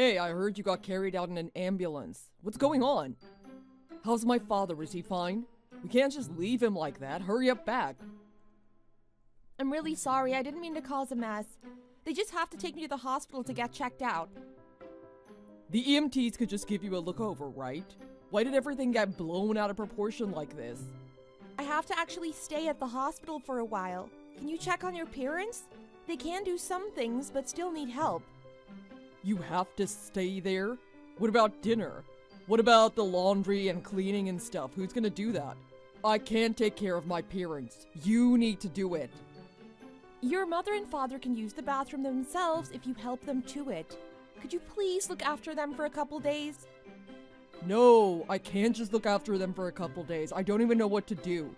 Hey, I heard you got carried out in an ambulance. What's going on? How's my father? Is he fine? We can't just leave him like that. Hurry up back. I'm really sorry. I didn't mean to cause a mess. They just have to take me to the hospital to get checked out. The EMTs could just give you a look over, right? Why did everything get blown out of proportion like this? I have to actually stay at the hospital for a while. Can you check on your parents? They can do some things, but still need help. You have to stay there? What about dinner? What about the laundry and cleaning and stuff? Who's gonna do that? I can't take care of my parents. You need to do it. Your mother and father can use the bathroom themselves if you help them to it. Could you please look after them for a couple days? No, I can't just look after them for a couple days. I don't even know what to do.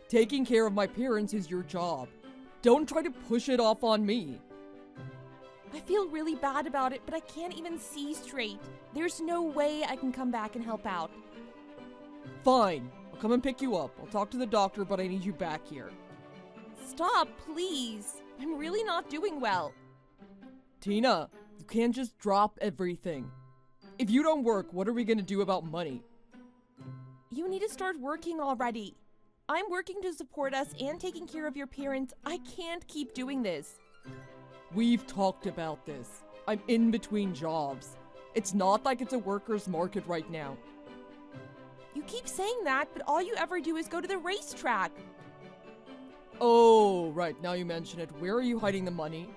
Taking care of my parents is your job. Don't try to push it off on me. I feel really bad about it, but I can't even see straight. There's no way I can come back and help out. Fine, I'll come and pick you up. I'll talk to the doctor, but I need you back here. Stop, please. I'm really not doing well. Tina, you can't just drop everything. If you don't work, what are we gonna do about money? You need to start working already. I'm working to support us and taking care of your parents. I can't keep doing this. We've talked about this. I'm in between jobs. It's not like it's a worker's market right now. You keep saying that, but all you ever do is go to the racetrack. Oh, right, now you mention it. Where are you hiding the money?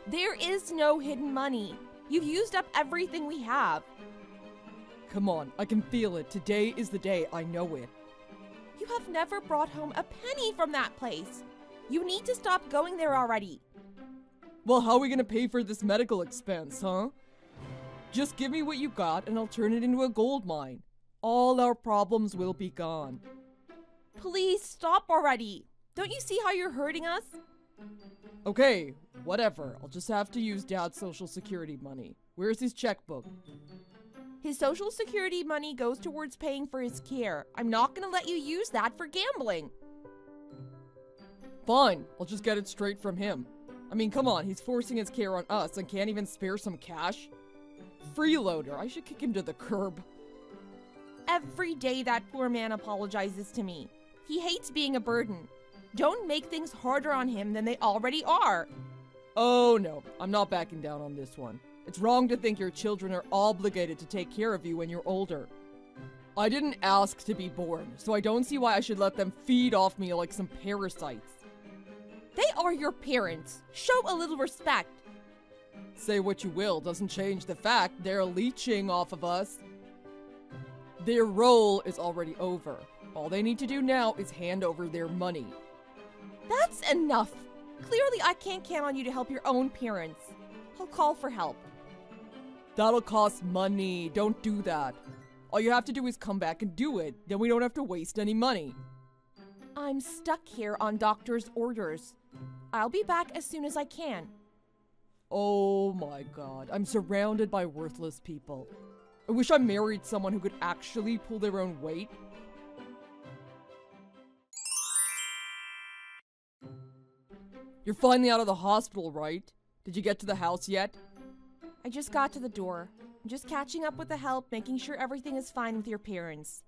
There is no hidden money. You've used up everything we have. Come on, I can feel it. Today is the day. I know it. You have never brought home a penny from that place. You need to stop going there already. Well, how are we gonna pay for this medical expense, huh? Just give me what you got and I'll turn it into a gold mine. All our problems will be gone. Please stop already. Don't you see how you're hurting us? Okay, whatever. I'll just have to use Dad's social security money. Where's his checkbook? His social security money goes towards paying for his care. I'm not gonna let you use that for gambling. Fine, I'll just get it straight from him. I mean, come on, he's forcing his care on us and can't even spare some cash? Freeloader, I should kick him to the curb. Every day that poor man apologizes to me. He hates being a burden. Don't make things harder on him than they already are. Oh no, I'm not backing down on this one. It's wrong to think your children are obligated to take care of you when you're older. I didn't ask to be born, so I don't see why I should let them feed off me like some parasites. They are your parents. Show a little respect. Say what you will, doesn't change the fact they're leeching off of us. Their role is already over. All they need to do now is hand over their money. That's enough. Clearly, I can't count on you to help your own parents. I'll call for help. That'll cost money. Don't do that. All you have to do is come back and do it. Then we don't have to waste any money. I'm stuck here on doctor's orders. I'll be back as soon as I can. Oh my god. I'm surrounded by worthless people. I wish I married someone who could actually pull their own weight. You're finally out of the hospital, right? Did you get to the house yet? I just got to the door. I'm just catching up with the help, making sure everything is fine with your parents.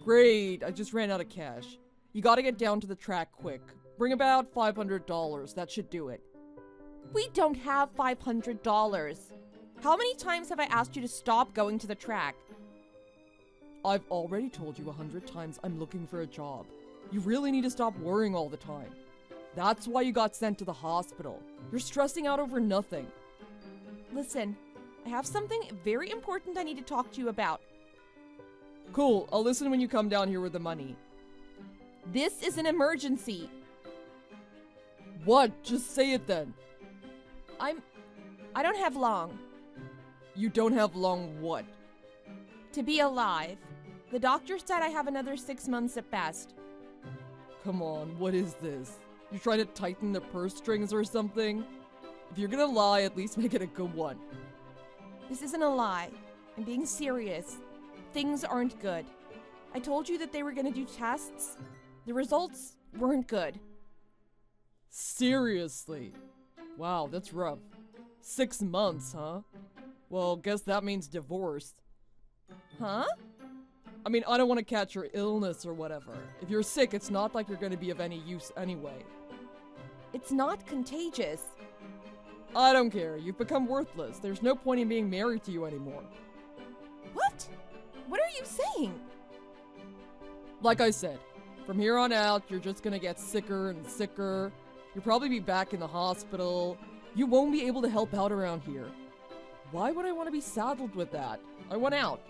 Great, I just ran out of cash. You gotta get down to the track quick. Bring about $500, that should do it. We don't have $500. How many times have I asked you to stop going to the track? I've already told you 100 times I'm looking for a job. You really need to stop worrying all the time. That's why you got sent to the hospital. You're stressing out over nothing. Listen, I have something very important I need to talk to you about. Cool, I'll listen when you come down here with the money. This is an emergency. What? Just say it then. I don't have long. You don't have long what? To be alive. The doctor said I have another 6 months at best. Come on, what is this? You're trying to tighten the purse strings or something? If you're gonna lie, at least make it a good one. This isn't a lie. I'm being serious. Things aren't good. I told you that they were gonna do tests. The results weren't good. Seriously? Wow, that's rough. 6 months, huh? Well, guess that means divorce. Huh? I mean, I don't want to catch your illness or whatever. If you're sick, it's not like you're going to be of any use anyway. It's not contagious. I don't care. You've become worthless. There's no point in being married to you anymore. What? What are you saying? Like I said, from here on out, you're just gonna get sicker and sicker. You'll probably be back in the hospital. You won't be able to help out around here. Why would I want to be saddled with that? I want out.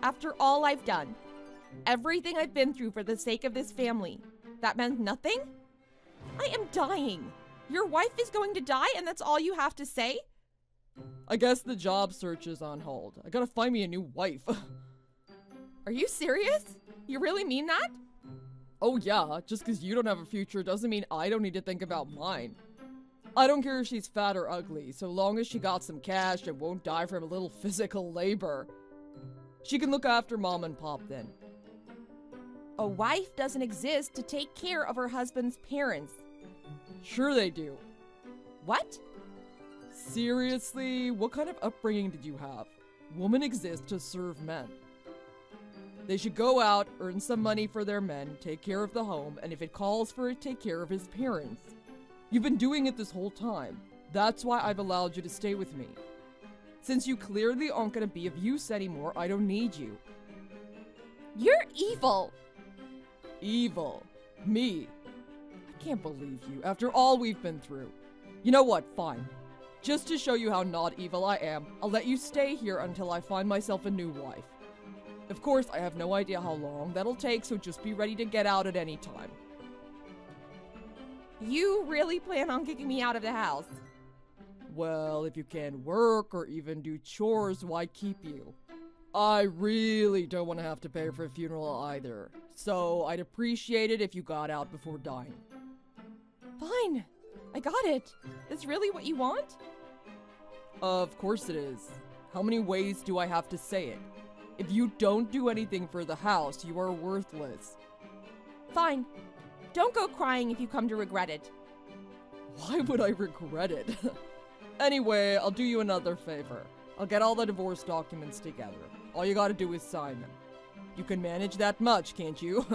After all I've done, everything I've been through for the sake of this family, that meant nothing? I am dying. Your wife is going to die and that's all you have to say? I guess the job search is on hold. I gotta find me a new wife. Are you serious? You really mean that? Oh yeah, just because you don't have a future doesn't mean I don't need to think about mine. I don't care if she's fat or ugly, so long as she got some cash and won't die from a little physical labor. She can look after Mom and Pop then. A wife doesn't exist to take care of her husband's parents. Sure they do. What? Seriously? What kind of upbringing did you have? Women exist to serve men. They should go out, earn some money for their men, take care of the home, and if it calls for it, take care of his parents. You've been doing it this whole time. That's why I've allowed you to stay with me. Since you clearly aren't gonna be of use anymore, I don't need you. You're evil! Evil? Me? I can't believe you, after all we've been through. You know what, fine. Just to show you how not evil I am, I'll let you stay here until I find myself a new wife. Of course, I have no idea how long that'll take, so just be ready to get out at any time. You really plan on kicking me out of the house? Well, if you can't work or even do chores, why keep you? I really don't want to have to pay for a funeral either, so I'd appreciate it if you got out before dying. Fine. I got it. Is really what you want? Of course it is. How many ways do I have to say it? If you don't do anything for the house, you are worthless. Fine. Don't go crying if you come to regret it. Why would I regret it? Anyway, I'll do you another favor. I'll get all the divorce documents together. All you gotta do is sign them. You can manage that much, can't you?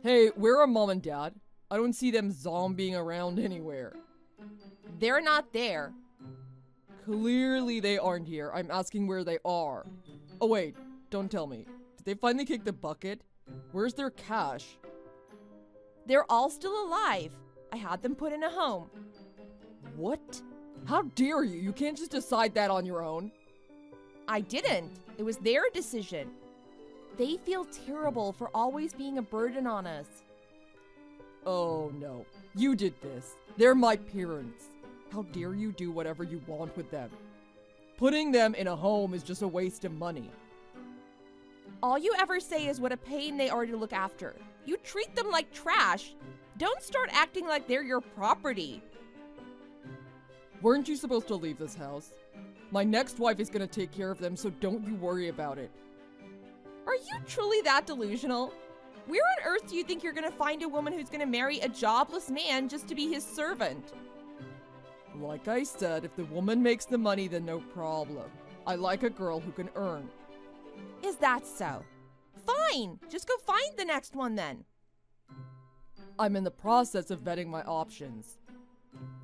Hey, where are Mom and Dad? I don't see them zombieing around anywhere. They're not there. Clearly they aren't here. I'm asking where they are. Oh wait, don't tell me. Did they finally kick the bucket? Where's their cash? They're all still alive. I had them put in a home. What? How dare you? You can't just decide that on your own. I didn't. It was their decision. They feel terrible for always being a burden on us. Oh no, you did this. They're my parents. How dare you do whatever you want with them? Putting them in a home is just a waste of money. All you ever say is what a pain they are to look after. You treat them like trash. Don't start acting like they're your property. Weren't you supposed to leave this house? My next wife is gonna take care of them, so don't you worry about it. Are you truly that delusional? Where on earth do you think you're gonna find a woman who's gonna marry a jobless man just to be his servant? Like I said, if the woman makes the money, then no problem. I like a girl who can earn. Is that so? Fine, just go find the next one then. I'm in the process of vetting my options.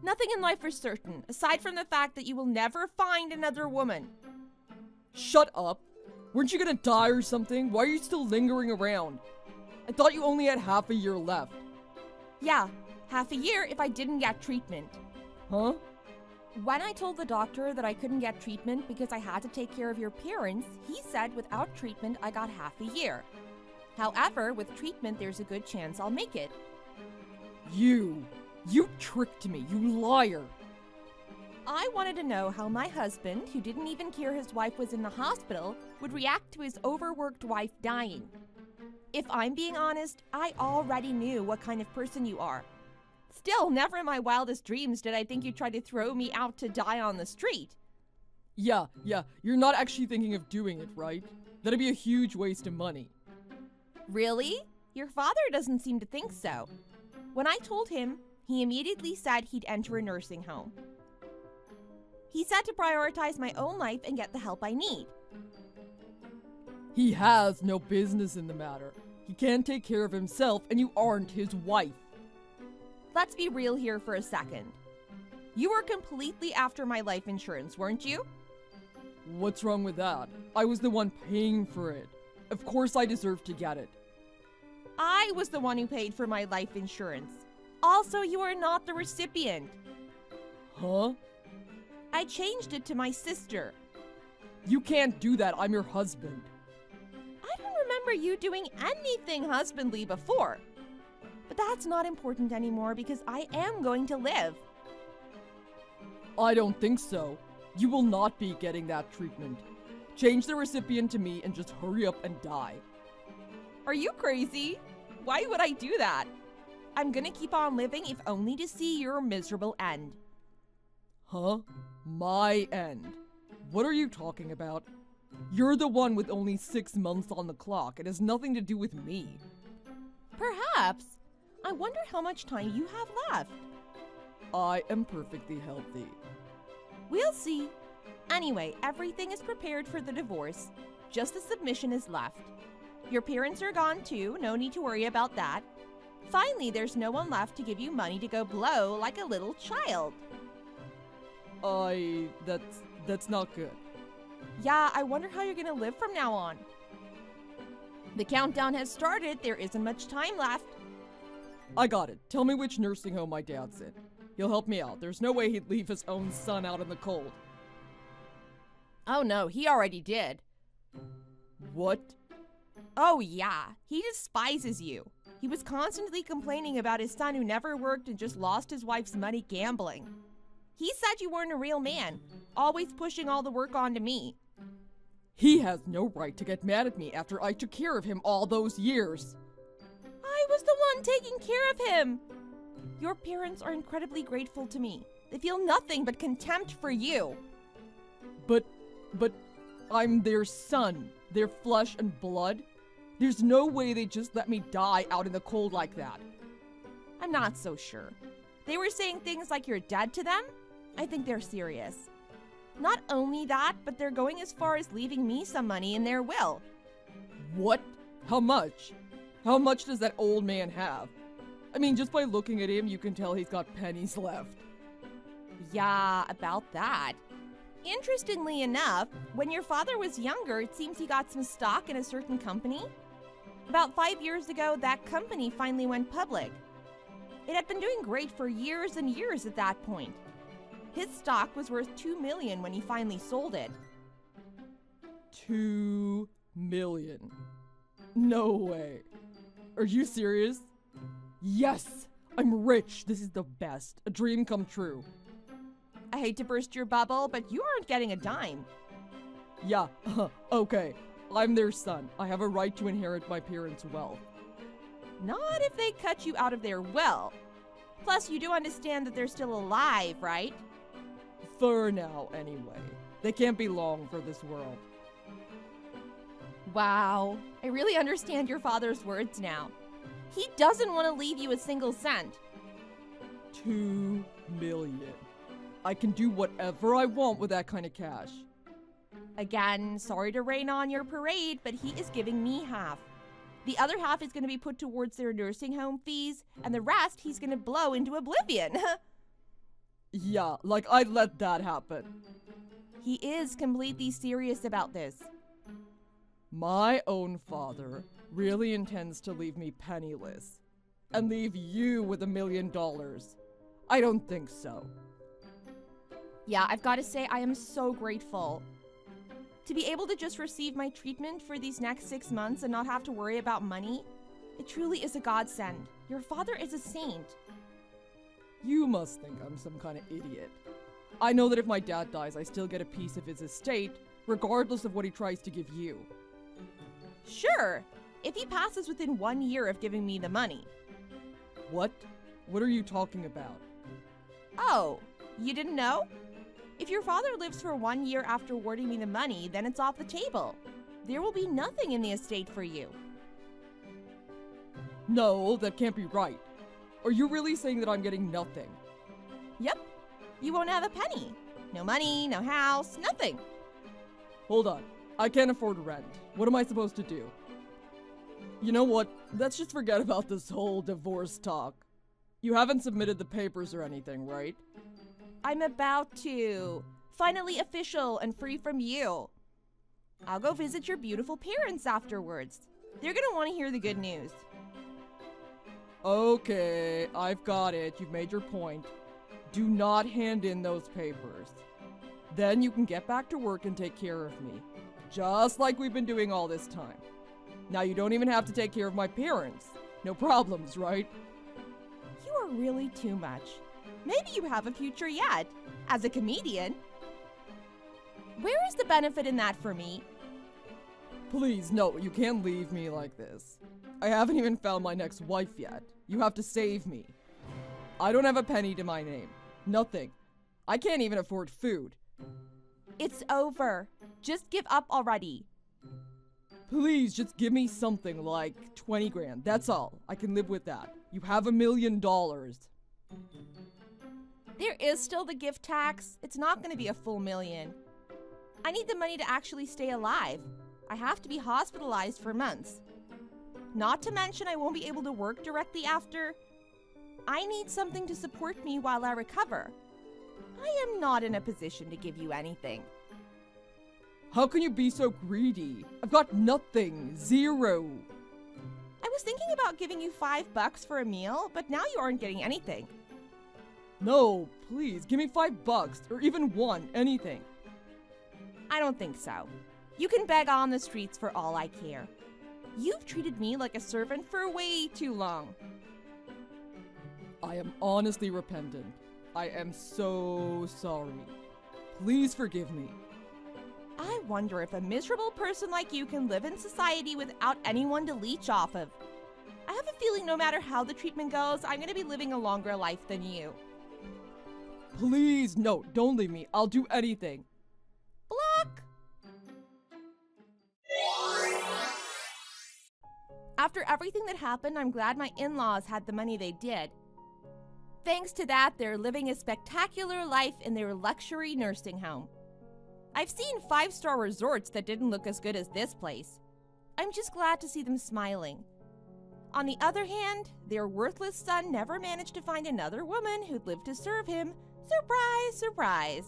Nothing in life is certain, aside from the fact that you will never find another woman. Shut up! Weren't you gonna die or something? Why are you still lingering around? I thought you only had half a year left. Yeah, half a year if I didn't get treatment. Huh? When I told the doctor that I couldn't get treatment because I had to take care of your parents, he said without treatment I got half a year. However, with treatment there's a good chance I'll make it. You tricked me, you liar! I wanted to know how my husband, who didn't even care his wife was in the hospital, would react to his overworked wife dying. If I'm being honest, I already knew what kind of person you are. Still, never in my wildest dreams did I think you'd try to throw me out to die on the street. Yeah, you're not actually thinking of doing it, right? That'd be a huge waste of money. Really? Your father doesn't seem to think so. When I told him, He immediately said he'd enter a nursing home. He said to prioritize my own life and get the help I need. He has no business in the matter. He can't take care of himself, and you aren't his wife. Let's be real here for a second. You were completely after my life insurance, weren't you? What's wrong with that? I was the one paying for it. Of course I deserve to get it. I was the one who paid for my life insurance. Also, you are not the recipient. Huh? I changed it to my sister. You can't do that. I'm your husband. I don't remember you doing anything husbandly before. But that's not important anymore because I am going to live. I don't think so. You will not be getting that treatment. Change the recipient to me and just hurry up and die. Are you crazy? Why would I do that? I'm gonna keep on living if only to see your miserable end. Huh? My end? What are you talking about? You're the one with only 6 months on the clock. It has nothing to do with me. Perhaps. I wonder how much time you have left. I am perfectly healthy. We'll see. Anyway, everything is prepared for the divorce. Just the submission is left. Your parents are gone too, no need to worry about that. Finally, there's no one left to give you money to go blow like a little child. That's not good. Yeah, I wonder how you're gonna live from now on. The countdown has started, there isn't much time left. I got it. Tell me which nursing home my dad's in. He'll help me out. There's no way he'd leave his own son out in the cold. Oh no, he already did. What? Oh yeah, he despises you. He was constantly complaining about his son who never worked and just lost his wife's money gambling. He said you weren't a real man, always pushing all the work onto me. He has no right to get mad at me after I took care of him all those years. I was the one taking care of him. Your parents are incredibly grateful to me. They feel nothing but contempt for you. But I'm their son, their flesh and blood. There's no way they just let me die out in the cold like that. I'm not so sure. They were saying things like you're dead to them. I think they're serious. Not only that, but they're going as far as leaving me some money in their will. What? How much? How much does that old man have? I mean, just by looking at him, you can tell he's got pennies left. Yeah, about that. Interestingly enough, when your father was younger, it seems he got some stock in a certain company. About 5 years ago, that company finally went public. It had been doing great for years and years at that point. His stock was worth $2 million when he finally sold it. $2 million? No way. Are you serious? Yes! I'm rich! This is the best. A dream come true. I hate to burst your bubble, but you aren't getting a dime. Yeah, okay. I'm their son. I have a right to inherit my parents' wealth. Not if they cut you out of their will. Plus, you do understand that they're still alive, right? For now, anyway. They can't be long for this world. Wow, I really understand your father's words now. He doesn't want to leave you a single cent. $2 million. I can do whatever I want with that kind of cash. Again, sorry to rain on your parade, but he is giving me half. The other half is going to be put towards their nursing home fees, and the rest he's going to blow into oblivion. Yeah, like I'd let that happen. He is completely serious about this. My own father really intends to leave me penniless. And leave you with $1 million. I don't think so. Yeah, I've got to say I am so grateful. To be able to just receive my treatment for these next 6 months and not have to worry about money, it truly is a godsend. Your father is a saint. You must think I'm some kind of idiot. I know that if my dad dies, I still get a piece of his estate, regardless of what he tries to give you. Sure, if he passes within 1 year of giving me the money. What? What are you talking about? Oh, you didn't know? If your father lives for 1 year after awarding me the money, then it's off the table. There will be nothing in the estate for you. No, that can't be right. Are you really saying that I'm getting nothing? Yep. You won't have a penny. No money, no house, nothing. Hold on. I can't afford rent. What am I supposed to do? You know what? Let's just forget about this whole divorce talk. You haven't submitted the papers or anything, right? I'm about to. Finally official and free from you. I'll go visit your beautiful parents afterwards. They're gonna want to hear the good news. Okay, I've got it. You've made your point. Do not hand in those papers. Then you can get back to work and take care of me. Just like we've been doing all this time. Now you don't even have to take care of my parents. No problems, right? You are really too much. Maybe you have a future yet, as a comedian. Where is the benefit in that for me? Please, no, you can't leave me like this. I haven't even found my next wife yet. You have to save me. I don't have a penny to my name. Nothing. I can't even afford food. It's over. Just give up already. Please, just give me something like 20 grand. That's all. I can live with that. You have $1 million. There is still the gift tax. It's not going to be a full million. I need the money to actually stay alive. I have to be hospitalized for months. Not to mention I won't be able to work directly after. I need something to support me while I recover. I am not in a position to give you anything. How can you be so greedy? I've got nothing. Zero. I was thinking about giving you $5 for a meal, but now you aren't getting anything. No, please, give me $5 or even one, anything. I don't think so. You can beg on the streets for all I care. You've treated me like a servant for way too long. I am honestly repentant. I am so sorry. Please forgive me. I wonder if a miserable person like you can live in society without anyone to leech off of. I have a feeling no matter how the treatment goes, I'm going to be living a longer life than you. Please, no, don't leave me. I'll do anything. Block! After everything that happened, I'm glad my in-laws had the money they did. Thanks to that, they're living a spectacular life in their luxury nursing home. I've seen 5-star resorts that didn't look as good as this place. I'm just glad to see them smiling. On the other hand, their worthless son never managed to find another woman who'd live to serve him. Surprise, surprise.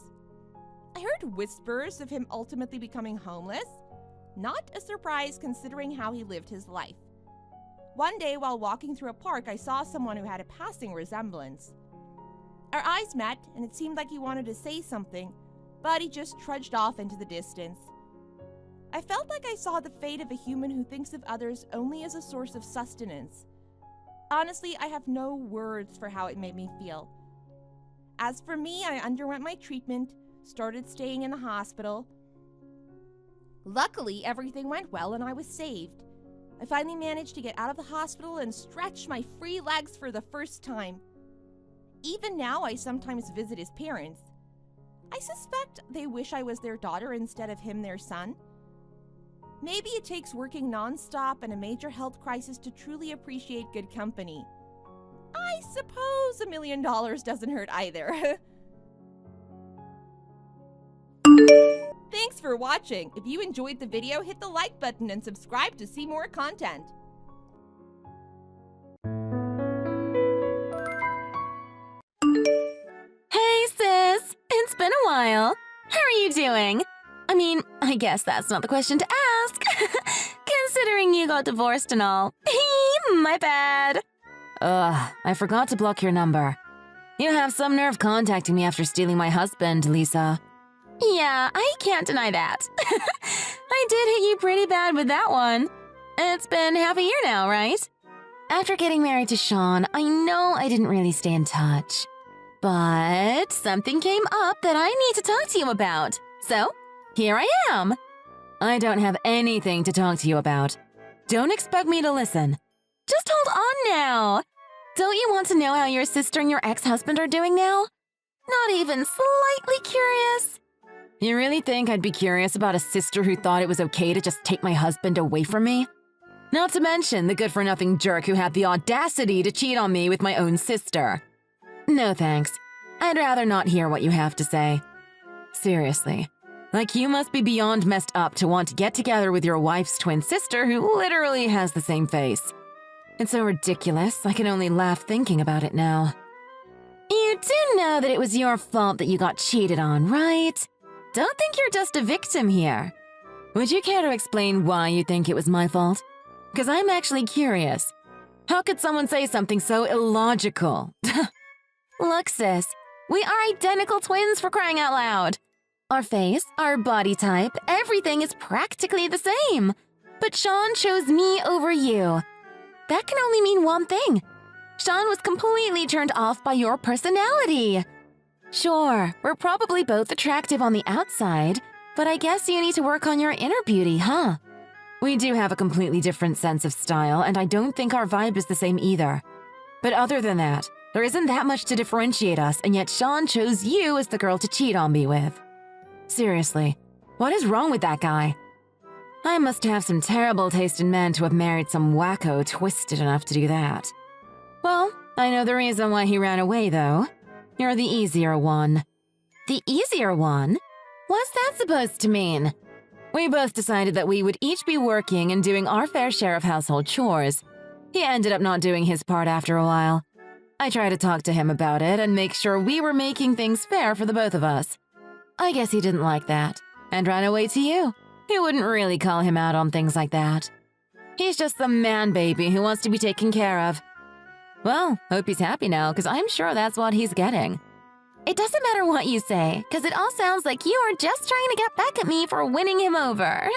I heard whispers of him ultimately becoming homeless. Not a surprise considering how he lived his life. One day while walking through a park, I saw someone who had a passing resemblance. Our eyes met, and it seemed like he wanted to say something, but he just trudged off into the distance. I felt like I saw the fate of a human who thinks of others only as a source of sustenance. Honestly, I have no words for how it made me feel. As for me, I underwent my treatment, started staying in the hospital. Luckily, everything went well and I was saved. I finally managed to get out of the hospital and stretch my free legs for the first time. Even now, I sometimes visit his parents. I suspect they wish I was their daughter instead of him their son. Maybe it takes working non-stop and a major health crisis to truly appreciate good company. I suppose $1 million doesn't hurt either. Thanks for watching. If you enjoyed the video, hit the like button and subscribe to see more content. Hey sis, it's been a while. How are you doing? I mean, I guess that's not the question to ask. Considering you got divorced and all. My bad. Ugh, I forgot to block your number. You have some nerve contacting me after stealing my husband, Lisa. Yeah, I can't deny that. I did hit you pretty bad with that one. It's been half a year now, right? After getting married to Sean, I know I didn't really stay in touch. But something came up that I need to talk to you about. So, here I am. I don't have anything to talk to you about. Don't expect me to listen. Just hold on now. Don't you want to know how your sister and your ex-husband are doing now? Not even slightly curious? You really think I'd be curious about a sister who thought it was okay to just take my husband away from me? Not to mention the good-for-nothing jerk who had the audacity to cheat on me with my own sister. No thanks. I'd rather not hear what you have to say. Seriously. Like you must be beyond messed up to want to get together with your wife's twin sister who literally has the same face. It's so ridiculous, I can only laugh thinking about it now. You do know that it was your fault that you got cheated on, right? Don't think you're just a victim here. Would you care to explain why you think it was my fault? Because I'm actually curious. How could someone say something so illogical? Look, sis, we are identical twins for crying out loud. Our face, our body type, everything is practically the same. But Sean chose me over you. That can only mean one thing. Sean was completely turned off by your personality. Sure, we're probably both attractive on the outside, but I guess you need to work on your inner beauty, huh? We do have a completely different sense of style, and I don't think our vibe is the same either. But other than that, there isn't that much to differentiate us, and yet Sean chose you as the girl to cheat on me with. Seriously, what is wrong with that guy? I must have some terrible taste in men to have married some wacko twisted enough to do that. Well, I know the reason why he ran away, though. You're the easier one. The easier one? What's that supposed to mean? We both decided that we would each be working and doing our fair share of household chores. He ended up not doing his part after a while. I tried to talk to him about it and make sure we were making things fair for the both of us. I guess he didn't like that, and ran away to you. You wouldn't really call him out on things like that. He's just the man baby who wants to be taken care of. Well, hope he's happy now, because I'm sure that's what he's getting. It doesn't matter what you say, because it all sounds like you are just trying to get back at me for winning him over.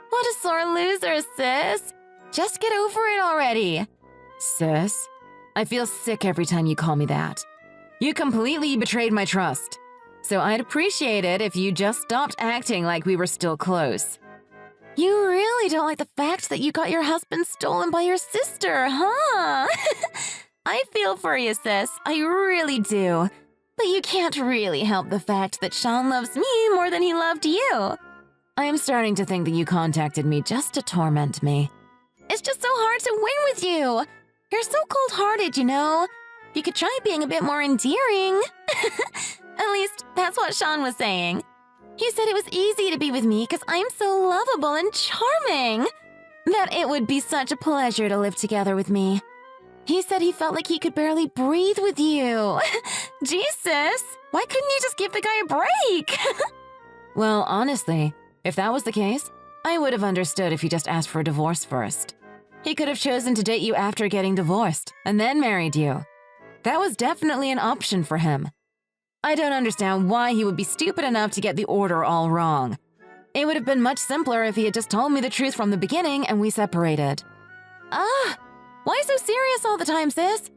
What a sore loser, sis. Just get over it already. Sis? I feel sick every time you call me that. You completely betrayed my trust. So I'd appreciate it if you just stopped acting like we were still close. You really don't like the fact that you got your husband stolen by your sister, huh? I feel for you, sis. I really do. But you can't really help the fact that Sean loves me more than he loved you. I am starting to think that you contacted me just to torment me. It's just so hard to win with you. You're so cold-hearted, you know. You could try being a bit more endearing. At least, that's what Sean was saying. He said it was easy to be with me because I'm so lovable and charming. That it would be such a pleasure to live together with me. He said he felt like he could barely breathe with you. Jesus, why couldn't you just give the guy a break? Well, honestly, if that was the case, I would have understood if he just asked for a divorce first. He could have chosen to date you after getting divorced and then married you. That was definitely an option for him. I don't understand why he would be stupid enough to get the order all wrong. It would have been much simpler if he had just told me the truth from the beginning and we separated. Why so serious all the time, sis?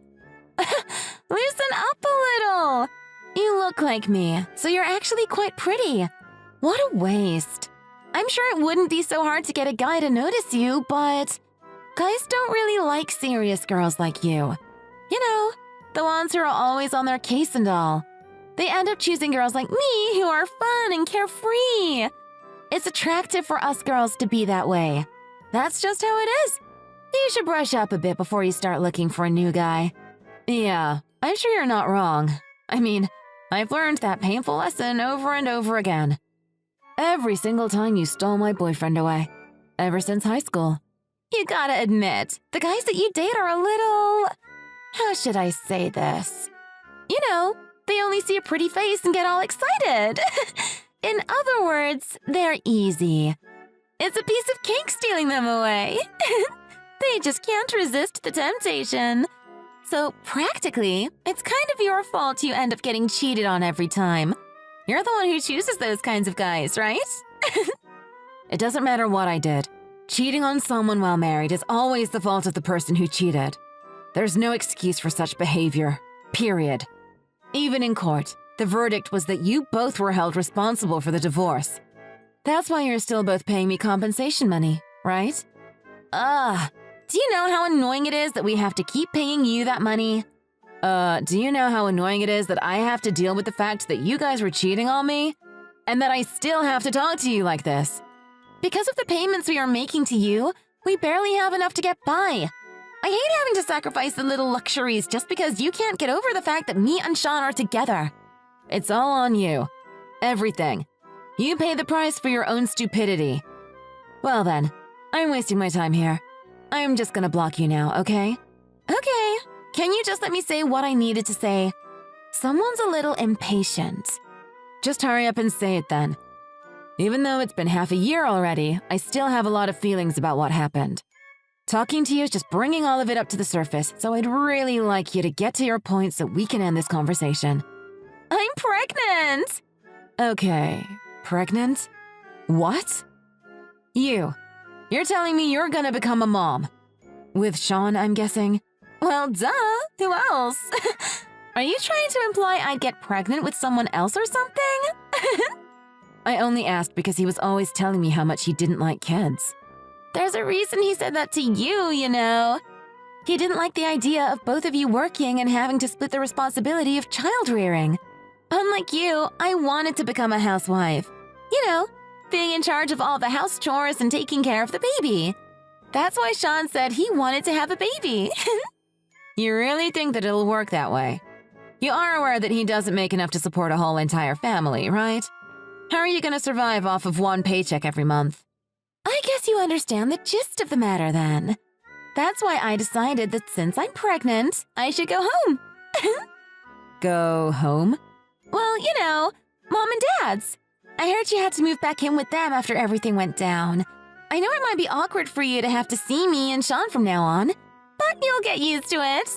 Loosen up a little. You look like me, so you're actually quite pretty. What a waste. I'm sure it wouldn't be so hard to get a guy to notice you, but guys don't really like serious girls like you. You know, the ones who are always on their case and all. They end up choosing girls like me who are fun and carefree. It's attractive for us girls to be that way. That's just how it is. You should brush up a bit before you start looking for a new guy. Yeah, I'm sure you're not wrong. I mean, I've learned that painful lesson over and over again. Every single time you stole my boyfriend away. Ever since high school. You gotta admit, the guys that you date are a little… How should I say this? You know, they only see a pretty face and get all excited. In other words, they're easy. It's a piece of cake stealing them away. They just can't resist the temptation. So practically, it's kind of your fault you end up getting cheated on every time. You're the one who chooses those kinds of guys, right? It doesn't matter what I did. Cheating on someone while married is always the fault of the person who cheated. There's no excuse for such behavior. Period. Even in court, the verdict was that you both were held responsible for the divorce. That's why you're still both paying me compensation money, right? Do you know how annoying it is that we have to keep paying you that money? Do you know how annoying it is that I have to deal with the fact that you guys were cheating on me? And that I still have to talk to you like this? Because of the payments we are making to you, We barely have enough to get by. I hate having to sacrifice the little luxuries just because you can't get over the fact that me and Sean are together. It's all on you. Everything. You pay the price for your own stupidity. Well then, I'm wasting my time here. I'm just gonna block you now, okay? Okay. Can you just let me say what I needed to say? Someone's a little impatient. Just hurry up and say it then. Even though it's been half a year already, I still have a lot of feelings about what happened. Talking to you is just bringing all of it up to the surface, so I'd really like you to get to your point so we can end this conversation. I'm pregnant! Okay, pregnant? What? You're telling me you're gonna become a mom. With Sean, I'm guessing? Well, duh, who else? Are you trying to imply I'd get pregnant with someone else or something? I only asked because he was always telling me how much he didn't like kids. There's a reason he said that to you, you know. He didn't like the idea of both of you working and having to split the responsibility of child rearing. Unlike you, I wanted to become a housewife. You know, being in charge of all the house chores and taking care of the baby. That's why Sean said he wanted to have a baby. You really think that it'll work that way? You are aware that he doesn't make enough to support a whole entire family, right? How are you going to survive off of one paycheck every month? I guess you understand the gist of the matter then. That's why I decided that since I'm pregnant, I should go home. Go home? Well, you know, Mom and Dad's. I heard you had to move back in with them after everything went down. I know it might be awkward for you to have to see me and Sean from now on, but you'll get used to it.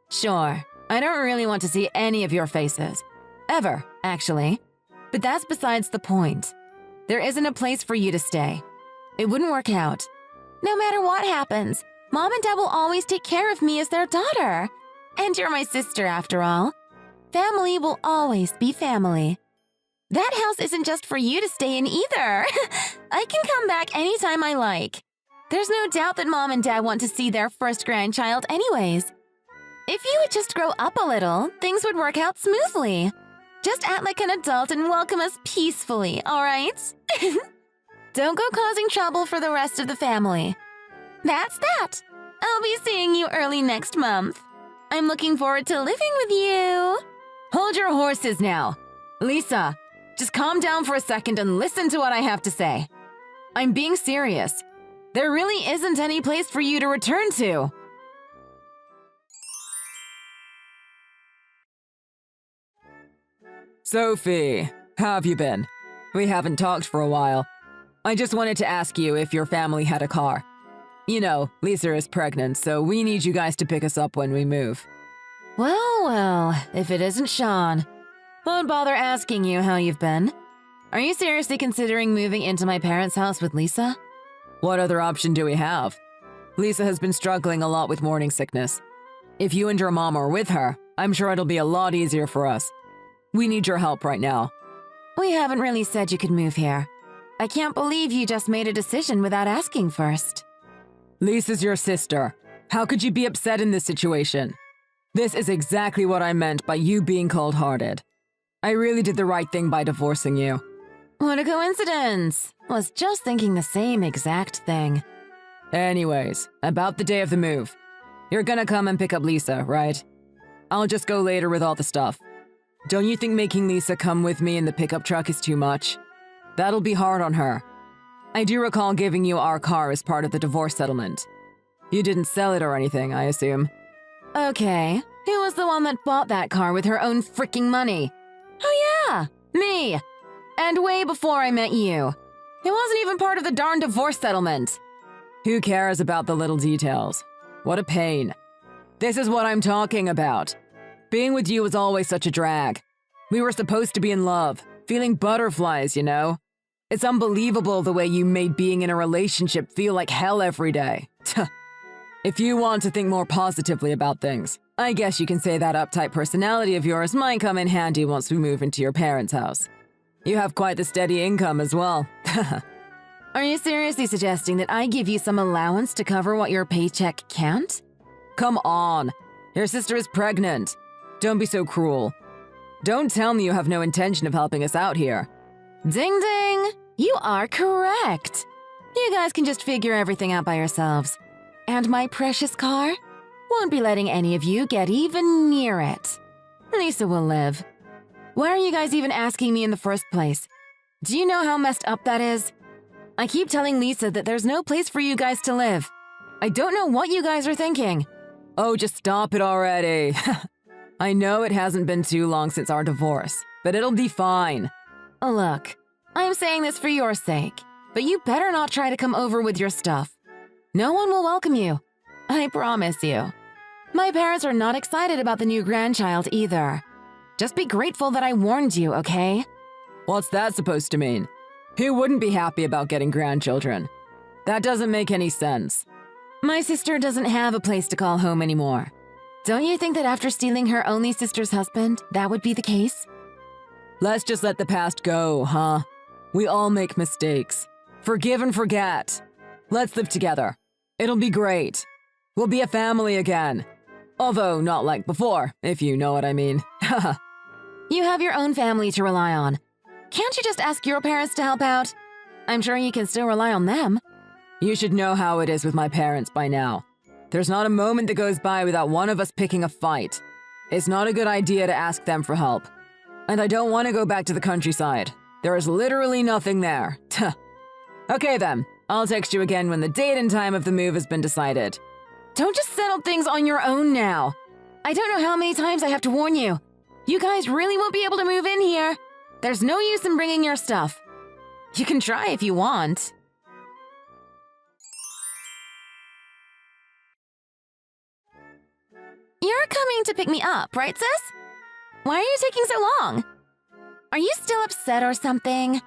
Sure, I don't really want to see any of your faces. Ever, actually. But that's besides the point. There isn't a place for you to stay. It wouldn't work out. No matter what happens, Mom and Dad will always take care of me as their daughter. And you're my sister, after all. Family will always be family. That house isn't just for you to stay in either. I can come back anytime I like. There's no doubt that Mom and Dad want to see their first grandchild anyways. If you would just grow up a little, things would work out smoothly. Just act like an adult and welcome us peacefully, all right? Don't go causing trouble for the rest of the family. That's that. I'll be seeing you early next month. I'm looking forward to living with you. Hold your horses now. Lisa, just calm down for a second and listen to what I have to say. I'm being serious. There really isn't any place for you to return to. Sophie, how have you been? We haven't talked for a while. I just wanted to ask you if your family had a car. You know, Lisa is pregnant, so we need you guys to pick us up when we move. Well, if it isn't Sean. Won't bother asking you how you've been. Are you seriously considering moving into my parents' house with Lisa? What other option do we have? Lisa has been struggling a lot with morning sickness. If you and your mom are with her, I'm sure it'll be a lot easier for us. We need your help right now. We haven't really said you could move here. I can't believe you just made a decision without asking first. Lisa's your sister. How could you be upset in this situation? This is exactly what I meant by you being cold-hearted. I really did the right thing by divorcing you. What a coincidence. Was just thinking the same exact thing. Anyways, about the day of the move. You're gonna come and pick up Lisa, right? I'll just go later with all the stuff. Don't you think making Lisa come with me in the pickup truck is too much? That'll be hard on her. I do recall giving you our car as part of the divorce settlement. You didn't sell it or anything, I assume. Okay, who was the one that bought that car with her own freaking money? Oh yeah, me! And way before I met you. It wasn't even part of the darn divorce settlement. Who cares about the little details? What a pain. This is what I'm talking about. Being with you was always such a drag. We were supposed to be in love, feeling butterflies, you know? It's unbelievable the way you made being in a relationship feel like hell every day. If you want to think more positively about things, I guess you can say that uptight personality of yours might come in handy once we move into your parents' house. You have quite the steady income as well. Are you seriously suggesting that I give you some allowance to cover what your paycheck can't? Come on. Your sister is pregnant. Don't be so cruel. Don't tell me you have no intention of helping us out here. Ding ding! You are correct. You guys can just figure everything out by yourselves. And my precious car won't be letting any of you get even near it. Lisa will live. Why are you guys even asking me in the first place? Do you know how messed up that is? I keep telling Lisa that there's no place for you guys to live. I don't know what you guys are thinking. Oh, just stop it already. I know it hasn't been too long since our divorce, but it'll be fine. Look, I'm saying this for your sake, but you better not try to come over with your stuff. No one will welcome you. I promise you. My parents are not excited about the new grandchild either. Just be grateful that I warned you, okay? What's that supposed to mean? Who wouldn't be happy about getting grandchildren? That doesn't make any sense. My sister doesn't have a place to call home anymore. Don't you think that after stealing her only sister's husband, that would be the case? Let's just let the past go, huh? We all make mistakes. Forgive and forget. Let's live together. It'll be great. We'll be a family again. Although not like before, if you know what I mean. You have your own family to rely on. Can't you just ask your parents to help out? I'm sure you can still rely on them. You should know how it is with my parents by now. There's not a moment that goes by without one of us picking a fight. It's not a good idea to ask them for help. And I don't want to go back to the countryside. There is literally nothing there. Okay then, I'll text you again when the date and time of the move has been decided. Don't just settle things on your own now. I don't know how many times I have to warn you. You guys really won't be able to move in here. There's no use in bringing your stuff. You can try if you want. You're coming to pick me up, right, sis? Why are you taking so long? Are you still upset or something?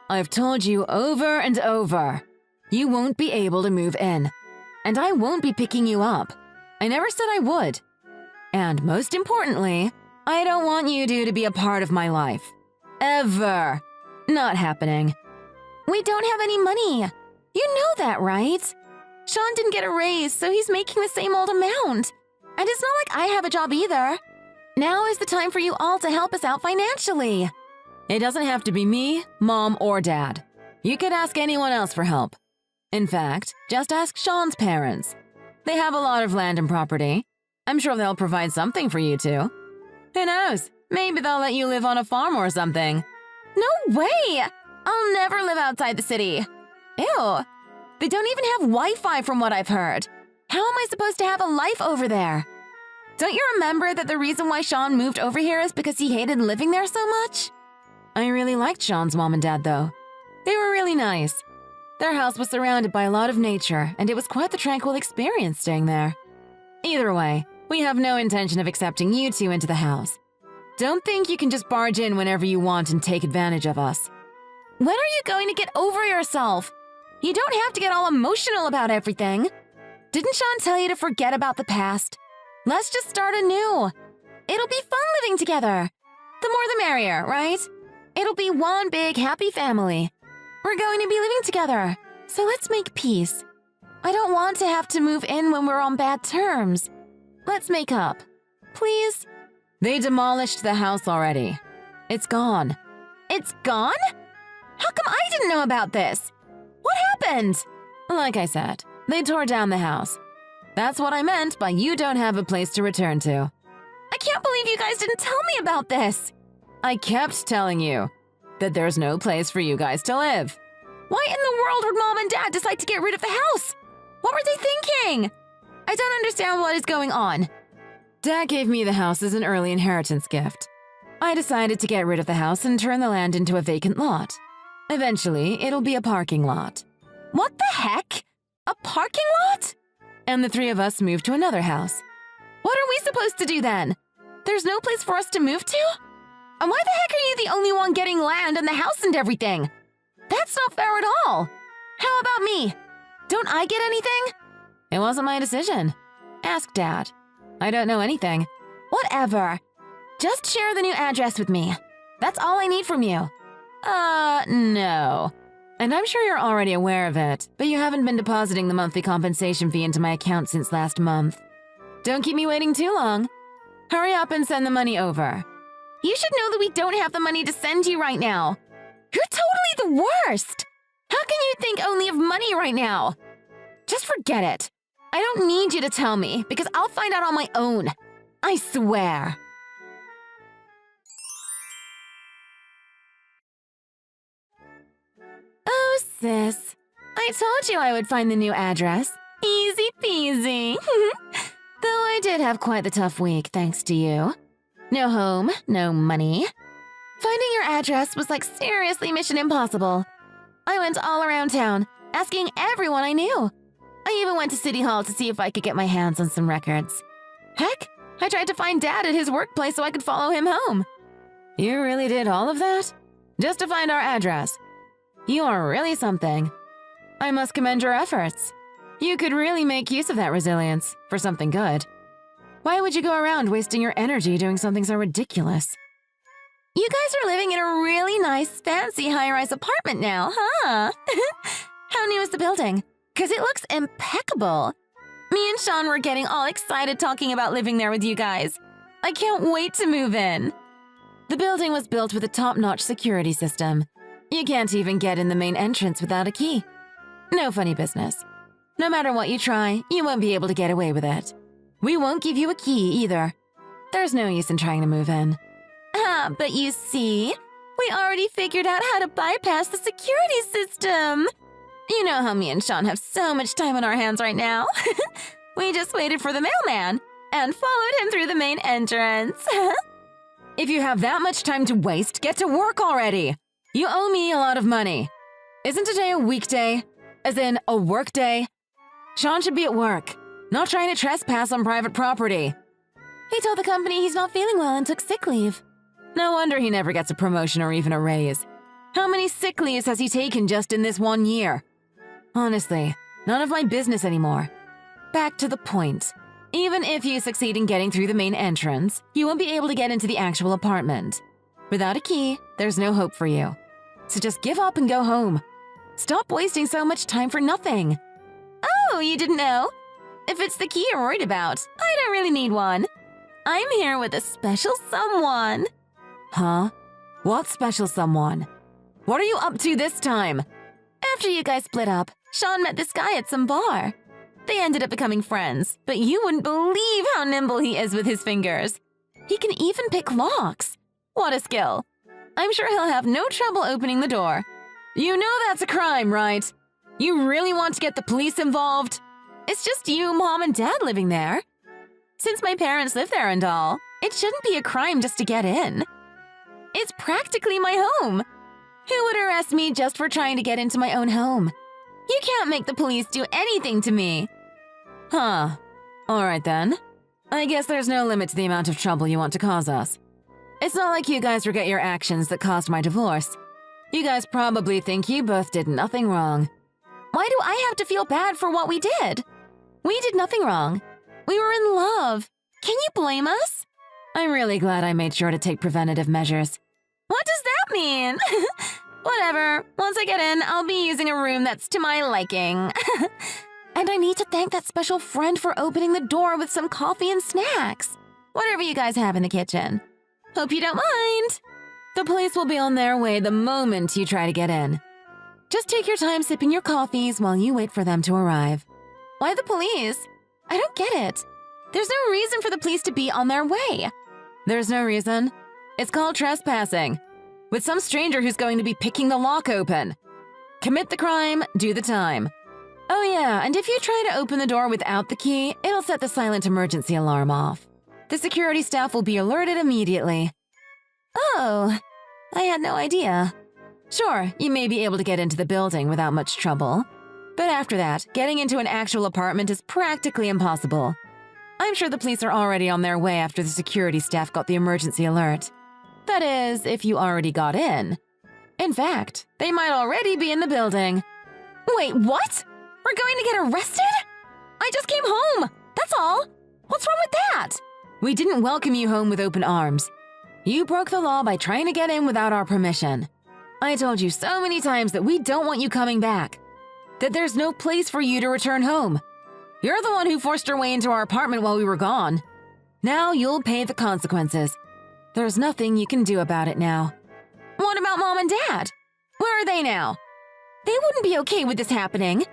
I've told you over and over. You won't be able to move in. And I won't be picking you up. I never said I would. And most importantly, I don't want you two to be a part of my life. Ever. Not happening. We don't have any money. You know that, right? Sean didn't get a raise, so he's making the same old amount. And it's not like I have a job either. Now is the time for you all to help us out financially. It doesn't have to be me, Mom, or Dad. You could ask anyone else for help. In fact, just ask Sean's parents. They have a lot of land and property. I'm sure they'll provide something for you two. Who knows? Maybe they'll let you live on a farm or something. No way! I'll never live outside the city. Ew. They don't even have Wi-Fi from what I've heard. How am I supposed to have a life over there? Don't you remember that the reason why Sean moved over here is because he hated living there so much? I really liked Sean's mom and dad, though. They were really nice. Their house was surrounded by a lot of nature, and it was quite the tranquil experience staying there. Either way, we have no intention of accepting you two into the house. Don't think you can just barge in whenever you want and take advantage of us. When are you going to get over yourself? You don't have to get all emotional about everything. Didn't Sean tell you to forget about the past? Let's just start anew. It'll be fun living together. The more the merrier, right? It'll be one big happy family. We're going to be living together, so let's make peace. I don't want to have to move in when we're on bad terms. Let's make up. Please? They demolished the house already. It's gone. It's gone? How come I didn't know about this? What happened? Like I said, they tore down the house. That's what I meant by you don't have a place to return to. I can't believe you guys didn't tell me about this. I kept telling you that there's no place for you guys to live. Why in the world would Mom and Dad decide to get rid of the house? What were they thinking? I don't understand what is going on. Dad gave me the house as an early inheritance gift. I decided to get rid of the house and turn the land into a vacant lot. Eventually, it'll be a parking lot. What the heck? A parking lot? And the three of us moved to another house. What are we supposed to do then? There's no place for us to move to? And why the heck are you the only one getting land and the house and everything? That's not fair at all. How about me? Don't I get anything? It wasn't my decision. Ask Dad. I don't know anything. Whatever. Just share the new address with me. That's all I need from you. No. And I'm sure you're already aware of it, but you haven't been depositing the monthly compensation fee into my account since last month. Don't keep me waiting too long. Hurry up and send the money over. You should know that we don't have the money to send you right now. You're totally the worst. How can you think only of money right now? Just forget it. I don't need you to tell me because I'll find out on my own. I swear. Oh, sis. I told you I would find the new address. Easy peasy. Though I did have quite the tough week, thanks to you. No home, no money. Finding your address was like seriously mission impossible. I went all around town, asking everyone I knew. I even went to City Hall to see if I could get my hands on some records. Heck, I tried to find Dad at his workplace so I could follow him home. You really did all of that? Just to find our address? You are really something. I must commend your efforts. You could really make use of that resilience for something good. Why would you go around wasting your energy doing something so ridiculous? You guys are living in a really nice, fancy high-rise apartment now, huh? How new is the building? Because it looks impeccable. Me and Sean were getting all excited talking about living there with you guys. I can't wait to move in. The building was built with a top-notch security system. You can't even get in the main entrance without a key. No funny business. No matter what you try, you won't be able to get away with it. We won't give you a key either. There's no use in trying to move in. But you see, we already figured out how to bypass the security system. You know how me and Sean have so much time on our hands right now. We just waited for the mailman and followed him through the main entrance. If you have that much time to waste, get to work already. You owe me a lot of money. Isn't today a weekday? As in, a work day? Sean should be at work, not trying to trespass on private property. He told the company he's not feeling well and took sick leave. No wonder he never gets a promotion or even a raise. How many sick leaves has he taken just in this 1 year? Honestly, none of my business anymore. Back to the point. Even if you succeed in getting through the main entrance, you won't be able to get into the actual apartment. Without a key, there's no hope for you. So just give up and go home. Stop wasting so much time for nothing. Oh, you didn't know? If it's the key you're worried about, I don't really need one. I'm here with a special someone. Huh? What special someone? What are you up to this time? After you guys split up, Sean met this guy at some bar. They ended up becoming friends, but you wouldn't believe how nimble he is with his fingers. He can even pick locks. What a skill. I'm sure he'll have no trouble opening the door. You know that's a crime, right? You really want to get the police involved? It's just you, Mom, and Dad living there. Since my parents live there and all, it shouldn't be a crime just to get in. It's practically my home. Who would arrest me just for trying to get into my own home? You can't make the police do anything to me. Huh. All right then. I guess there's no limit to the amount of trouble you want to cause us. It's not like you guys regret your actions that caused my divorce. You guys probably think you both did nothing wrong. Why do I have to feel bad for what we did? We did nothing wrong. We were in love. Can you blame us? I'm really glad I made sure to take preventative measures. What does that mean? Whatever. Once I get in, I'll be using a room that's to my liking. And I need to thank that special friend for opening the door with some coffee and snacks. Whatever you guys have in the kitchen. Hope you don't mind. The police will be on their way the moment you try to get in. Just take your time sipping your coffees while you wait for them to arrive. Why the police? I don't get it. There's no reason for the police to be on their way. There's no reason. It's called trespassing. With some stranger who's going to be picking the lock open. Commit the crime, do the time. Oh yeah, and if you try to open the door without the key, it'll set the silent emergency alarm off. The security staff will be alerted immediately. Oh, I had no idea. Sure, you may be able to get into the building without much trouble. But after that, getting into an actual apartment is practically impossible. I'm sure the police are already on their way after the security staff got the emergency alert. That is, if you already got in. In fact, they might already be in the building. Wait, what? We're going to get arrested? I just came home, that's all. What's wrong with that? We didn't welcome you home with open arms. You broke the law by trying to get in without our permission. I told you so many times that we don't want you coming back. That there's no place for you to return home. You're the one who forced your way into our apartment while we were gone. Now you'll pay the consequences. There's nothing you can do about it now. What about Mom and Dad? Where are they now? They wouldn't be okay with this happening.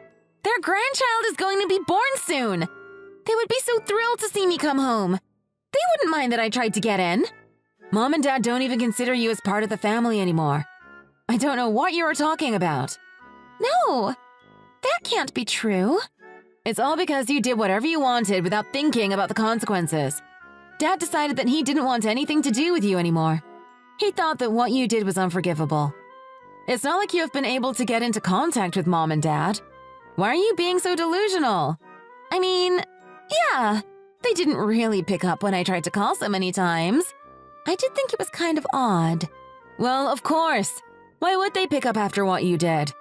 Their grandchild is going to be born soon. They would be so thrilled to see me come home. They wouldn't mind that I tried to get in. Mom and Dad don't even consider you as part of the family anymore. I don't know what you are talking about. No, that can't be true. It's all because you did whatever you wanted without thinking about the consequences. Dad decided that he didn't want anything to do with you anymore. He thought that what you did was unforgivable. It's not like you have been able to get into contact with Mom and Dad. Why are you being so delusional? I mean, yeah, they didn't really pick up when I tried to call so many times. I did think it was kind of odd. Well, of course. Why would they pick up after what you did?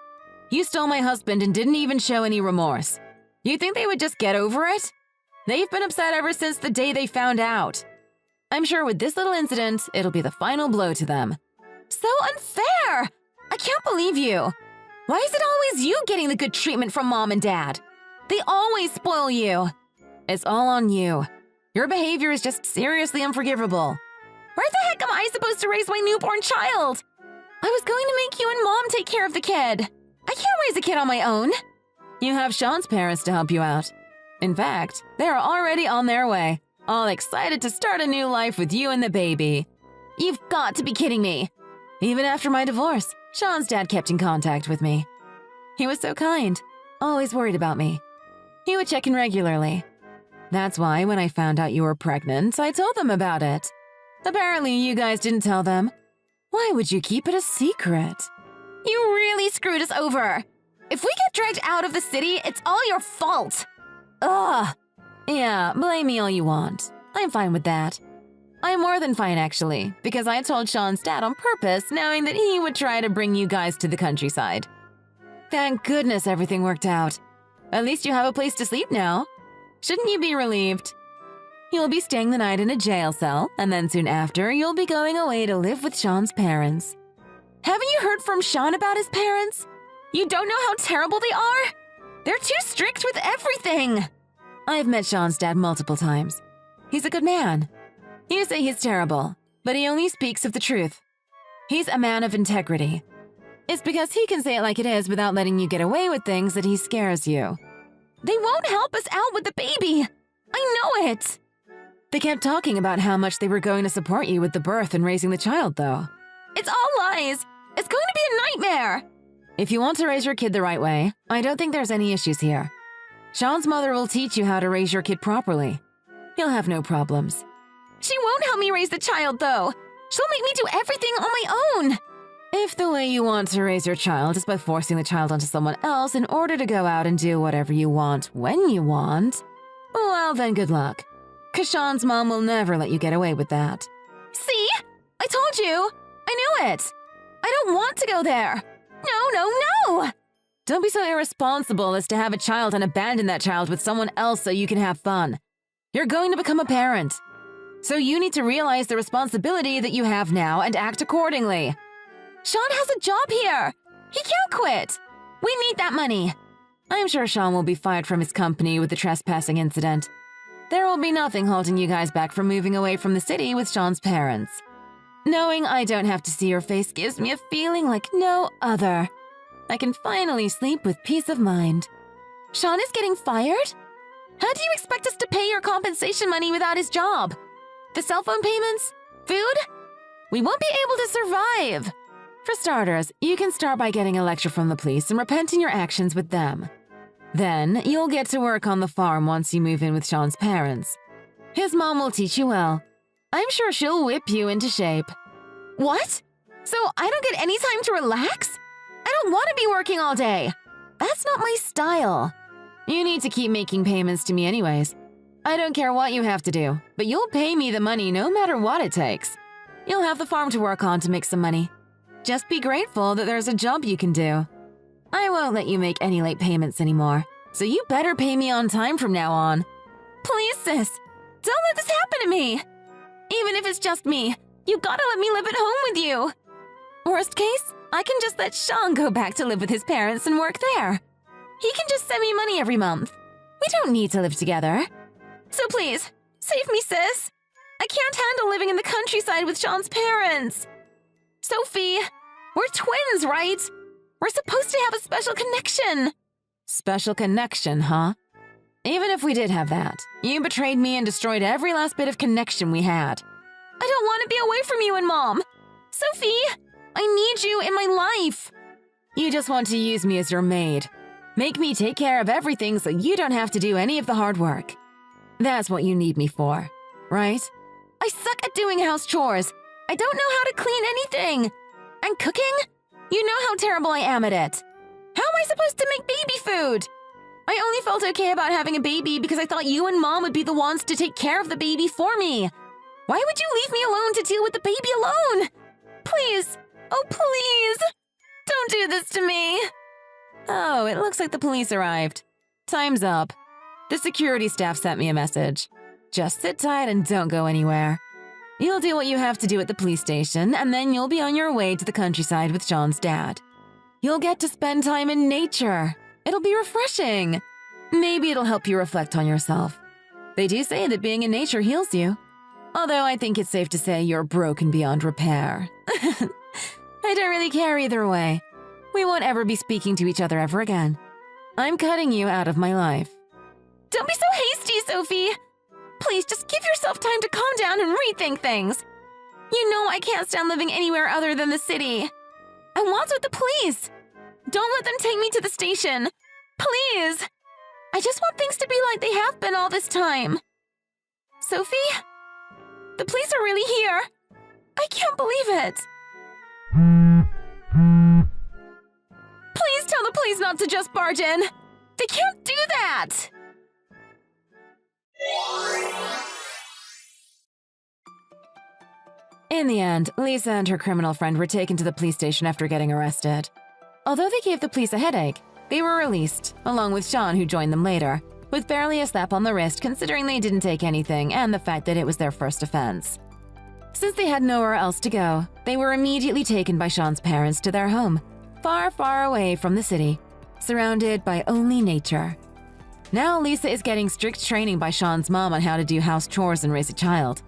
You stole my husband and didn't even show any remorse. You think they would just get over it? They've been upset ever since the day they found out. I'm sure with this little incident, it'll be the final blow to them. So unfair! I can't believe you. Why is it always you getting the good treatment from Mom and Dad? They always spoil you. It's all on you. Your behavior is just seriously unforgivable. Where the heck am I supposed to raise my newborn child? I was going to make you and Mom take care of the kid. I can't raise a kid on my own. You have Sean's parents to help you out. In fact, they are already on their way, all excited to start a new life with you and the baby. You've got to be kidding me. Even after my divorce, Sean's dad kept in contact with me. He was so kind, always worried about me. He would check in regularly. That's why when I found out you were pregnant, I told them about it. Apparently, you guys didn't tell them. Why would you keep it a secret? You really screwed us over. If we get dragged out of the city, it's all your fault. Ugh. Yeah, blame me all you want. I'm fine with that. I'm more than fine, actually, because I told Sean's dad on purpose, knowing that he would try to bring you guys to the countryside. Thank goodness everything worked out. At least you have a place to sleep now. Shouldn't you be relieved? You'll be staying the night in a jail cell, and then soon after, you'll be going away to live with Sean's parents. Haven't you heard from Sean about his parents? You don't know how terrible they are? They're too strict with everything. I've met Sean's dad multiple times. He's a good man. You say he's terrible, but he only speaks of the truth. He's a man of integrity. It's because he can say it like it is without letting you get away with things that he scares you. They won't help us out with the baby. I know it. They kept talking about how much they were going to support you with the birth and raising the child, though. It's all lies. It's going to be a nightmare. If you want to raise your kid the right way, I don't think there's any issues here. Sean's mother will teach you how to raise your kid properly. You'll have no problems. She won't help me raise the child, though. She'll make me do everything on my own. If the way you want to raise your child is by forcing the child onto someone else in order to go out and do whatever you want when you want, well, then good luck. 'Cause Sean's mom will never let you get away with that. See? I told you. I knew it. I don't want to go there. No. Don't be so irresponsible as to have a child and abandon that child with someone else so you can have fun. You're going to become a parent. So you need to realize the responsibility that you have now and act accordingly. Sean has a job here. He can't quit. We need that money. I'm sure Sean will be fired from his company with the trespassing incident. There will be nothing holding you guys back from moving away from the city with Sean's parents. Knowing I don't have to see your face gives me a feeling like no other. I can finally sleep with peace of mind. Sean is getting fired? How do you expect us to pay your compensation money without his job? The cell phone payments? Food? We won't be able to survive. For starters, you can start by getting a lecture from the police and repenting your actions with them. Then, you'll get to work on the farm once you move in with Sean's parents. His mom will teach you well. I'm sure she'll whip you into shape. What? So I don't get any time to relax? I don't want to be working all day. That's not my style. You need to keep making payments to me anyways. I don't care what you have to do, but you'll pay me the money no matter what it takes. You'll have the farm to work on to make some money. Just be grateful that there's a job you can do. I won't let you make any late payments anymore, so you better pay me on time from now on. Please, sis, don't let this happen to me. Even if it's just me, you gotta let me live at home with you. Worst case, I can just let Sean go back to live with his parents and work there. He can just send me money every month. We don't need to live together. So please, save me, sis. I can't handle living in the countryside with Sean's parents. Sophie, we're twins, right? We're supposed to have a special connection. Special connection, huh? Even if we did have that, you betrayed me and destroyed every last bit of connection we had. I don't want to be away from you and Mom. Sophie, I need you in my life. You just want to use me as your maid. Make me take care of everything so you don't have to do any of the hard work. That's what you need me for, right? I suck at doing house chores. I don't know how to clean anything. And cooking? You know how terrible I am at it. How am I supposed to make baby food? I only felt okay about having a baby because I thought you and Mom would be the ones to take care of the baby for me. Why would you leave me alone to deal with the baby alone? Please, oh please, don't do this to me. Oh, it looks like the police arrived. Time's up. The security staff sent me a message. Just sit tight and don't go anywhere. You'll do what you have to do at the police station, and then you'll be on your way to the countryside with Sean's dad. You'll get to spend time in nature. It'll be refreshing. Maybe it'll help you reflect on yourself. They do say that being in nature heals you. Although I think it's safe to say you're broken beyond repair. I don't really care either way. We won't ever be speaking to each other ever again. I'm cutting you out of my life. Don't be so hasty, Sophie. Please just give yourself time to calm down and rethink things. You know I can't stand living anywhere other than the city. And what's with the police? Don't let them take me to the station. Please. I just want things to be like they have been all this time. Sophie? The police are really here. I can't believe it. Please tell the police not to just barge in. They can't do that. In the end, Lisa and her criminal friend were taken to the police station after getting arrested. Although they gave the police a headache, they were released, along with Sean, who joined them later, with barely a slap on the wrist considering they didn't take anything and the fact that it was their first offense. Since they had nowhere else to go, they were immediately taken by Sean's parents to their home, far, far away from the city, surrounded by only nature. Now Lisa is getting strict training by Sean's mom on how to do house chores and raise a child.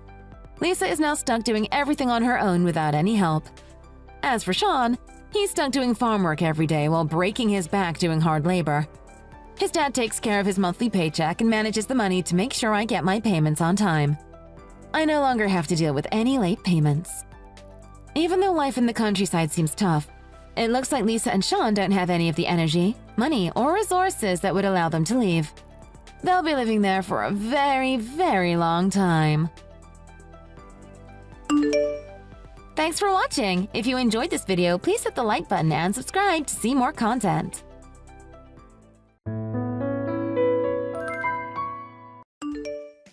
Lisa is now stuck doing everything on her own without any help. As for Sean, he's stuck doing farm work every day while breaking his back doing hard labor. His dad takes care of his monthly paycheck and manages the money to make sure I get my payments on time. I no longer have to deal with any late payments. Even though life in the countryside seems tough, it looks like Lisa and Sean don't have any of the energy, money, or resources that would allow them to leave. They'll be living there for a very, very long time. Thanks for watching! If you enjoyed this video, please hit the like button and subscribe to see more content.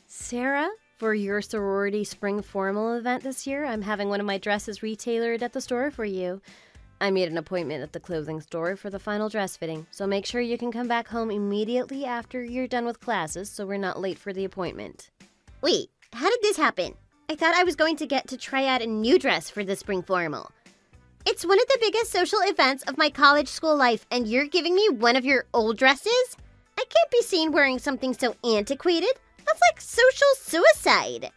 Sarah, for your sorority spring formal event this year, I'm having one of my dresses retailored at the store for you. I made an appointment at the clothing store for the final dress fitting, so make sure you can come back home immediately after you're done with classes so we're not late for the appointment. Wait, how did this happen? I thought I was going to get to try out a new dress for the spring formal. It's one of the biggest social events of my college school life, and you're giving me one of your old dresses? I can't be seen wearing something so antiquated. That's like social suicide.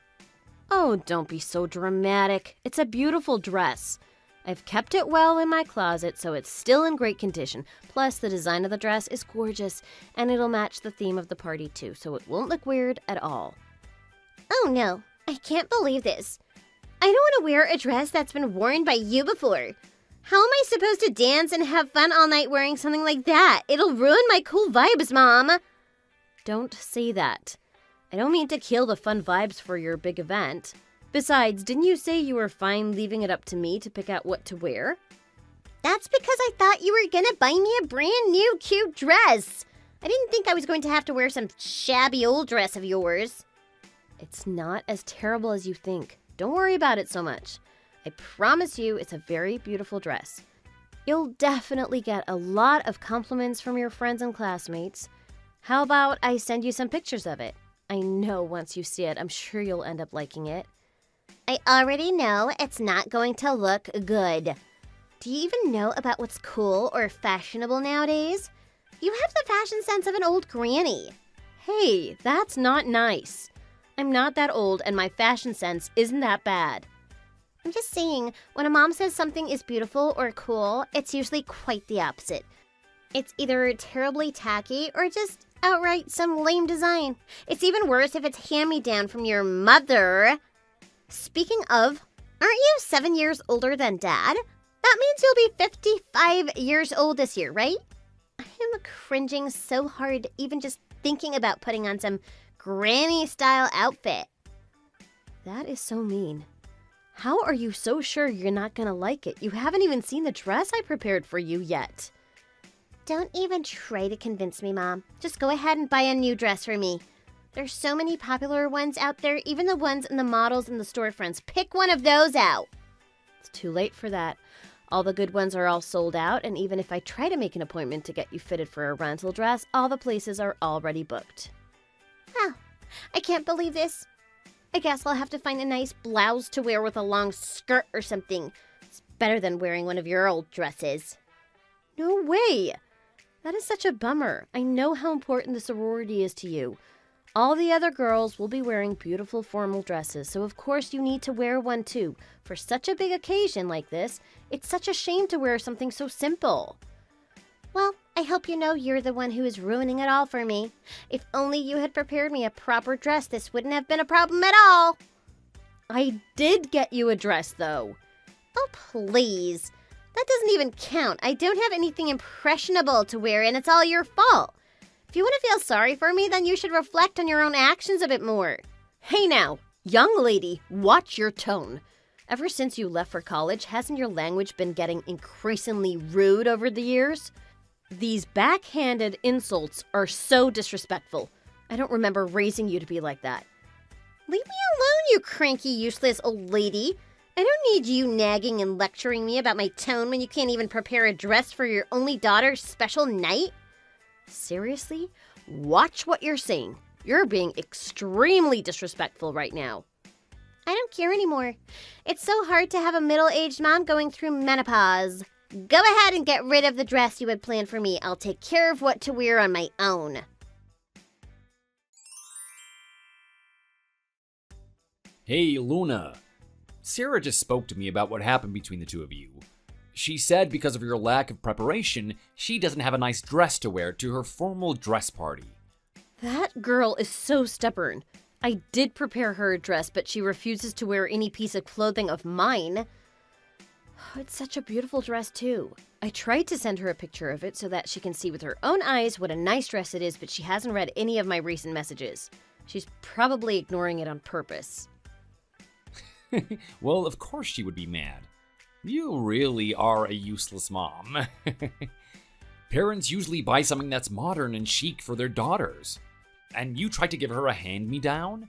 Oh, don't be so dramatic. It's a beautiful dress. I've kept it well in my closet, so it's still in great condition. Plus, the design of the dress is gorgeous, and it'll match the theme of the party too, so it won't look weird at all. Oh no, I can't believe this. I don't want to wear a dress that's been worn by you before. How am I supposed to dance and have fun all night wearing something like that? It'll ruin my cool vibes, Mom. Don't say that. I don't mean to kill the fun vibes for your big event. Besides, didn't you say you were fine leaving it up to me to pick out what to wear? That's because I thought you were gonna buy me a brand new cute dress. I didn't think I was going to have to wear some shabby old dress of yours. It's not as terrible as you think. Don't worry about it so much. I promise you it's a very beautiful dress. You'll definitely get a lot of compliments from your friends and classmates. How about I send you some pictures of it? I know once you see it, I'm sure you'll end up liking it. I already know it's not going to look good. Do you even know about what's cool or fashionable nowadays? You have the fashion sense of an old granny. Hey, that's not nice. I'm not that old and my fashion sense isn't that bad. I'm just saying, when a mom says something is beautiful or cool, it's usually quite the opposite. It's either terribly tacky or just outright some lame design. It's even worse if it's hand-me-down from your mother. Speaking of, aren't you 7 years older than Dad? That means you'll be 55 years old this year, right? I am cringing so hard even just thinking about putting on some granny-style outfit. That is so mean. How are you so sure you're not gonna like it? You haven't even seen the dress I prepared for you yet. Don't even try to convince me, Mom. Just go ahead and buy a new dress for me. There's so many popular ones out there, even the ones in the models in the storefronts. Pick one of those out. It's too late for that. All the good ones are all sold out, and even if I try to make an appointment to get you fitted for a rental dress, all the places are already booked. Oh, I can't believe this. I guess I'll have to find a nice blouse to wear with a long skirt or something. It's better than wearing one of your old dresses. No way! That is such a bummer. I know how important the sorority is to you. All the other girls will be wearing beautiful formal dresses, so of course you need to wear one too. For such a big occasion like this, it's such a shame to wear something so simple. Well, I hope you know you're the one who is ruining it all for me. If only you had prepared me a proper dress, this wouldn't have been a problem at all. I did get you a dress, though. Oh, please. That doesn't even count. I don't have anything impressionable to wear, and it's all your fault. If you want to feel sorry for me, then you should reflect on your own actions a bit more. Hey now, young lady, watch your tone. Ever since you left for college, hasn't your language been getting increasingly rude over the years? These backhanded insults are so disrespectful. I don't remember raising you to be like that. Leave me alone, you cranky, useless old lady. I don't need you nagging and lecturing me about my tone when you can't even prepare a dress for your only daughter's special night. Seriously? Watch what you're saying. You're being extremely disrespectful right now. I don't care anymore. It's so hard to have a middle-aged mom going through menopause. Go ahead and get rid of the dress you had planned for me. I'll take care of what to wear on my own. Hey, Luna. Sarah just spoke to me about what happened between the two of you. She said because of your lack of preparation, she doesn't have a nice dress to wear to her formal dress party. That girl is so stubborn. I did prepare her a dress, but she refuses to wear any piece of clothing of mine. It's such a beautiful dress, too. I tried to send her a picture of it so that she can see with her own eyes what a nice dress it is, but she hasn't read any of my recent messages. She's probably ignoring it on purpose. Well, of course she would be mad. You really are a useless mom. Parents usually buy something that's modern and chic for their daughters. And you try to give her a hand-me-down?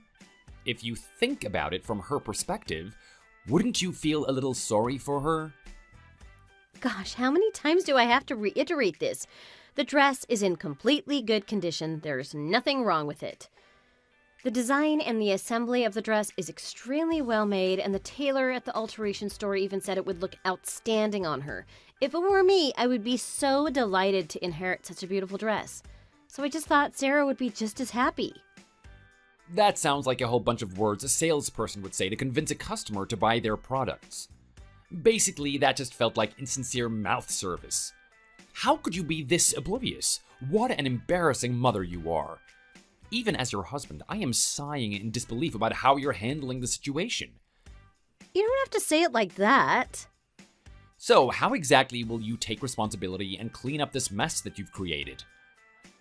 If you think about it from her perspective, wouldn't you feel a little sorry for her? Gosh, how many times do I have to reiterate this? The dress is in completely good condition. There's nothing wrong with it. The design and the assembly of the dress is extremely well made, and the tailor at the alteration store even said it would look outstanding on her. If it were me, I would be so delighted to inherit such a beautiful dress. So I just thought Sarah would be just as happy. That sounds like a whole bunch of words a salesperson would say to convince a customer to buy their products. Basically, that just felt like insincere mouth service. How could you be this oblivious? What an embarrassing mother you are. Even as your husband, I am sighing in disbelief about how you're handling the situation. You don't have to say it like that. So, how exactly will you take responsibility and clean up this mess that you've created?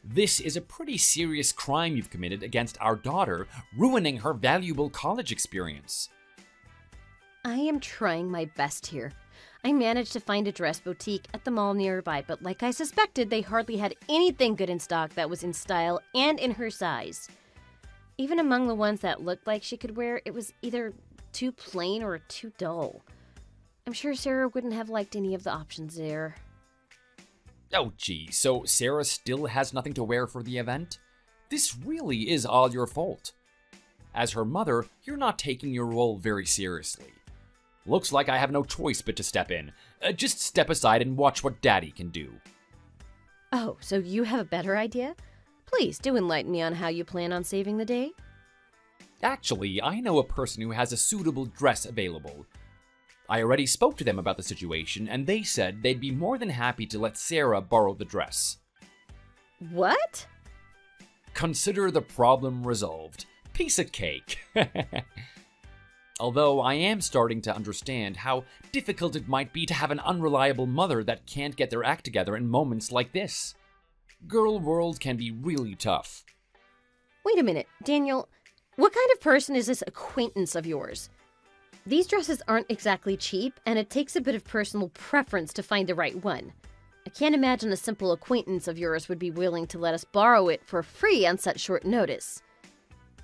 This is a pretty serious crime you've committed against our daughter, ruining her valuable college experience. I am trying my best here. I managed to find a dress boutique at the mall nearby, but like I suspected, they hardly had anything good in stock that was in style and in her size. Even among the ones that looked like she could wear, it was either too plain or too dull. I'm sure Sarah wouldn't have liked any of the options there. Oh gee, so Sarah still has nothing to wear for the event? This really is all your fault. As her mother, you're not taking your role very seriously. Looks like I have no choice but to step in. Just step aside and watch what Daddy can do. Oh, so you have a better idea? Please do enlighten me on how you plan on saving the day. Actually, I know a person who has a suitable dress available. I already spoke to them about the situation, and they said they'd be more than happy to let Sarah borrow the dress. What? Consider the problem resolved. Piece of cake. Although I am starting to understand how difficult it might be to have an unreliable mother that can't get their act together in moments like this. Girl world can be really tough. Wait a minute, Daniel. What kind of person is this acquaintance of yours? These dresses aren't exactly cheap, and it takes a bit of personal preference to find the right one. I can't imagine a simple acquaintance of yours would be willing to let us borrow it for free on such short notice.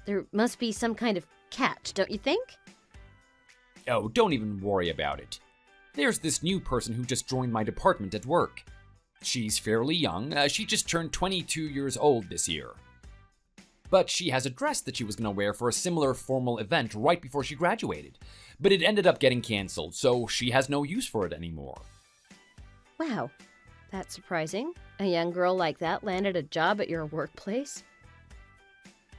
There must be some kind of catch, don't you think? Oh, don't even worry about it. There's this new person who just joined my department at work. She's fairly young. She just turned 22 years old this year. But she has a dress that she was going to wear for a similar formal event right before she graduated. But it ended up getting canceled, so she has no use for it anymore. Wow, that's surprising. A young girl like that landed a job at your workplace?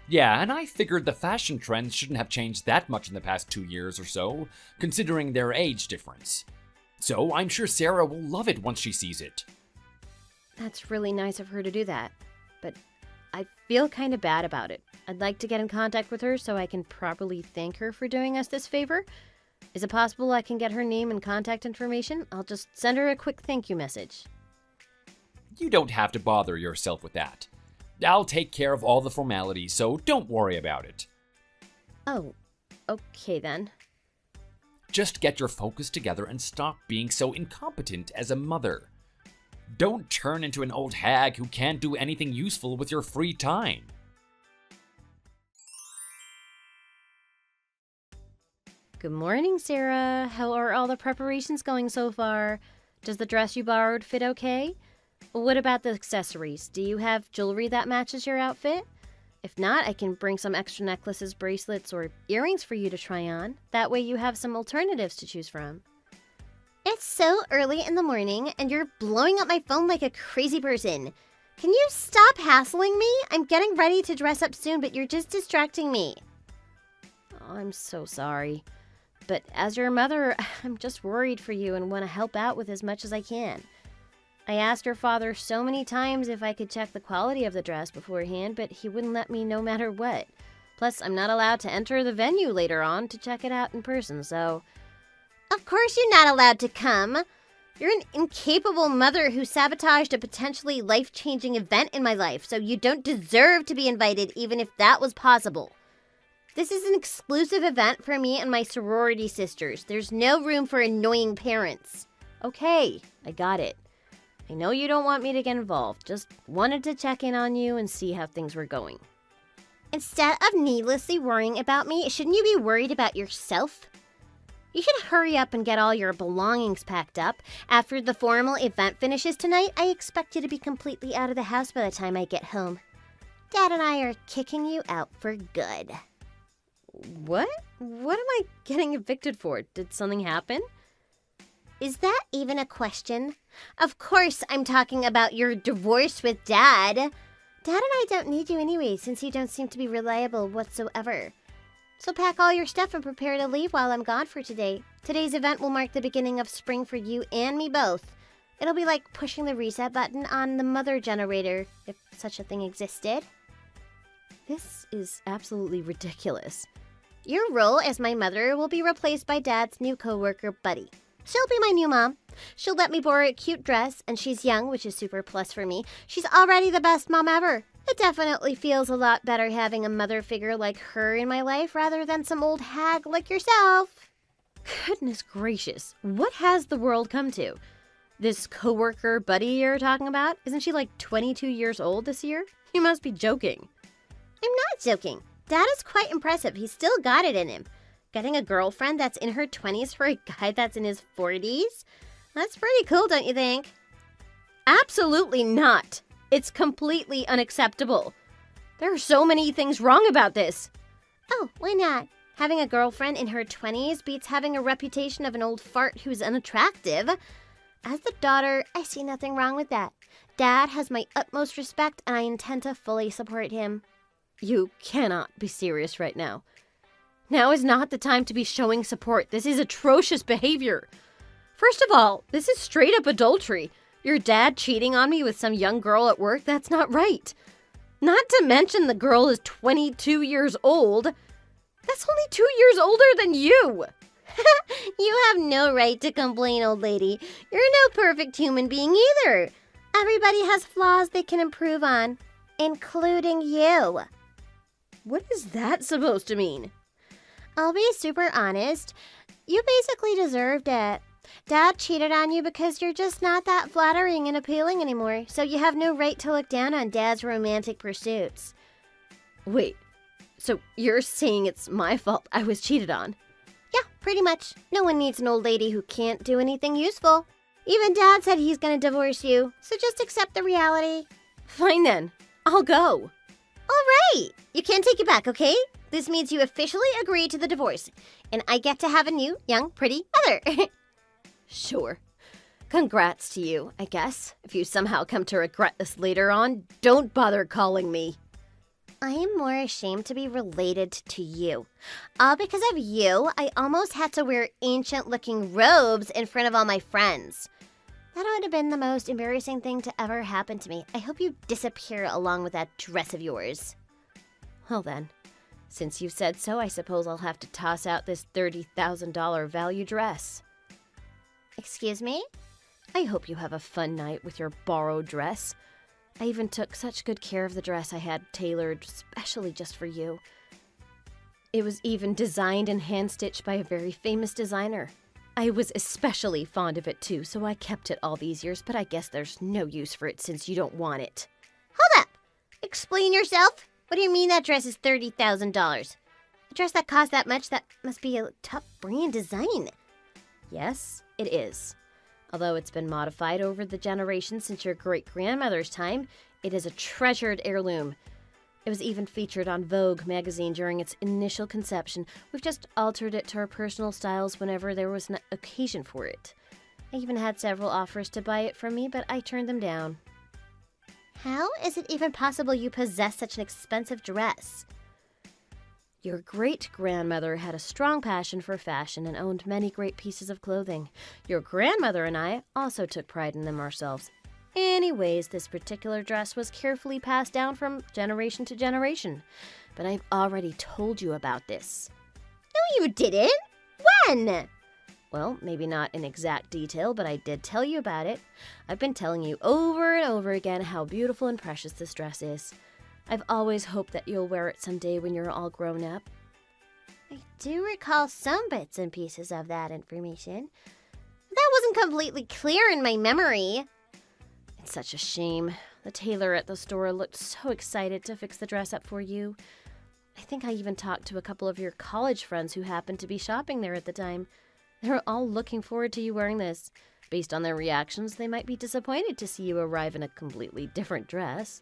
Yeah, and I figured the fashion trends shouldn't have changed that much in the past 2 years or so, considering their age difference. So I'm sure Sarah will love it once she sees it. That's really nice of her to do that, but I feel kind of bad about it. I'd like to get in contact with her so I can properly thank her for doing us this favor. Is it possible I can get her name and contact information? I'll just send her a quick thank you message. You don't have to bother yourself with that. I'll take care of all the formalities, so don't worry about it. Oh, okay then. Just get your focus together and stop being so incompetent as a mother. Don't turn into an old hag who can't do anything useful with your free time. Good morning, Sarah. How are all the preparations going so far? Does the dress you borrowed fit okay? What about the accessories? Do you have jewelry that matches your outfit? If not, I can bring some extra necklaces, bracelets, or earrings for you to try on. That way you have some alternatives to choose from. It's so early in the morning, and you're blowing up my phone like a crazy person. Can you stop hassling me? I'm getting ready to dress up soon, but you're just distracting me. Oh, I'm so sorry. But as your mother, I'm just worried for you and want to help out with as much as I can. I asked your father so many times if I could check the quality of the dress beforehand, but he wouldn't let me no matter what. Plus, I'm not allowed to enter the venue later on to check it out in person, so... Of course you're not allowed to come. You're an incapable mother who sabotaged a potentially life-changing event in my life, so you don't deserve to be invited even if that was possible. This is an exclusive event for me and my sorority sisters. There's no room for annoying parents. Okay, I got it. I know you don't want me to get involved, just wanted to check in on you and see how things were going. Instead of needlessly worrying about me, shouldn't you be worried about yourself? You should hurry up and get all your belongings packed up. After the formal event finishes tonight, I expect you to be completely out of the house by the time I get home. Dad and I are kicking you out for good. What? What am I getting evicted for? Did something happen? Is that even a question? Of course I'm talking about your divorce with Dad. Dad and I don't need you anyway, since you don't seem to be reliable whatsoever. So pack all your stuff and prepare to leave while I'm gone for today. Today's event will mark the beginning of spring for you and me both. It'll be like pushing the reset button on the mother generator, if such a thing existed. This is absolutely ridiculous. Your role as my mother will be replaced by Dad's new coworker, Buddy. She'll be my new mom. She'll let me borrow a cute dress, and she's young, which is super plus for me. She's already the best mom ever. It definitely feels a lot better having a mother figure like her in my life rather than some old hag like yourself. Goodness gracious, what has the world come to? This coworker Buddy you're talking about, isn't she like 22 years old this year? You must be joking. I'm not joking. Dad is quite impressive. He's still got it in him. Getting a girlfriend that's in her 20s for a guy that's in his 40s? That's pretty cool, don't you think? Absolutely not. It's completely unacceptable. There are so many things wrong about this. Oh, why not? Having a girlfriend in her 20s beats having a reputation of an old fart who's unattractive. As the daughter, I see nothing wrong with that. Dad has my utmost respect, and I intend to fully support him. You cannot be serious right now. Now is not the time to be showing support. This is atrocious behavior. First of all, this is straight up adultery. Your dad cheating on me with some young girl at work, that's not right. Not to mention the girl is 22 years old. That's only 2 years older than you. You have no right to complain, old lady. You're no perfect human being either. Everybody has flaws they can improve on, including you. What is that supposed to mean? I'll be super honest. You basically deserved it. Dad cheated on you because you're just not that flattering and appealing anymore, so you have no right to look down on Dad's romantic pursuits. Wait, so you're saying it's my fault I was cheated on? Yeah, pretty much. No one needs an old lady who can't do anything useful. Even Dad said he's gonna divorce you, so just accept the reality. Fine then, I'll go. All right, you can't take it back, okay? This means you officially agree to the divorce, and I get to have a new, young, pretty mother. Sure. Congrats to you, I guess. If you somehow come to regret this later on, don't bother calling me. I am more ashamed to be related to you. All because of you, I almost had to wear ancient-looking robes in front of all my friends. That would have been the most embarrassing thing to ever happen to me. I hope you disappear along with that dress of yours. Well then, since you've said so, I suppose I'll have to toss out this $30,000 value dress. Excuse me? I hope you have a fun night with your borrowed dress. I even took such good care of the dress I had tailored specially just for you. It was even designed and hand-stitched by a very famous designer. I was especially fond of it too, so I kept it all these years, but I guess there's no use for it since you don't want it. Hold up! Explain yourself? What do you mean that dress is $30,000? A dress that costs that much, that must be a top brand design. Yes, it is. Although it's been modified over the generations since your great-grandmother's time, it is a treasured heirloom. It was even featured on Vogue magazine during its initial conception. We've just altered it to our personal styles whenever there was an occasion for it. I even had several offers to buy it from me, but I turned them down. How is it even possible you possess such an expensive dress? Your great-grandmother had a strong passion for fashion and owned many great pieces of clothing. Your grandmother and I also took pride in them ourselves. Anyways, this particular dress was carefully passed down from generation to generation. But I've already told you about this. No, you didn't. When? Well, maybe not in exact detail, but I did tell you about it. I've been telling you over and over again how beautiful and precious this dress is. I've always hoped that you'll wear it someday when you're all grown up. I do recall some bits and pieces of that information. But that wasn't completely clear in my memory. It's such a shame. The tailor at the store looked so excited to fix the dress up for you. I think I even talked to a couple of your college friends who happened to be shopping there at the time. They were all looking forward to you wearing this. Based on their reactions, they might be disappointed to see you arrive in a completely different dress.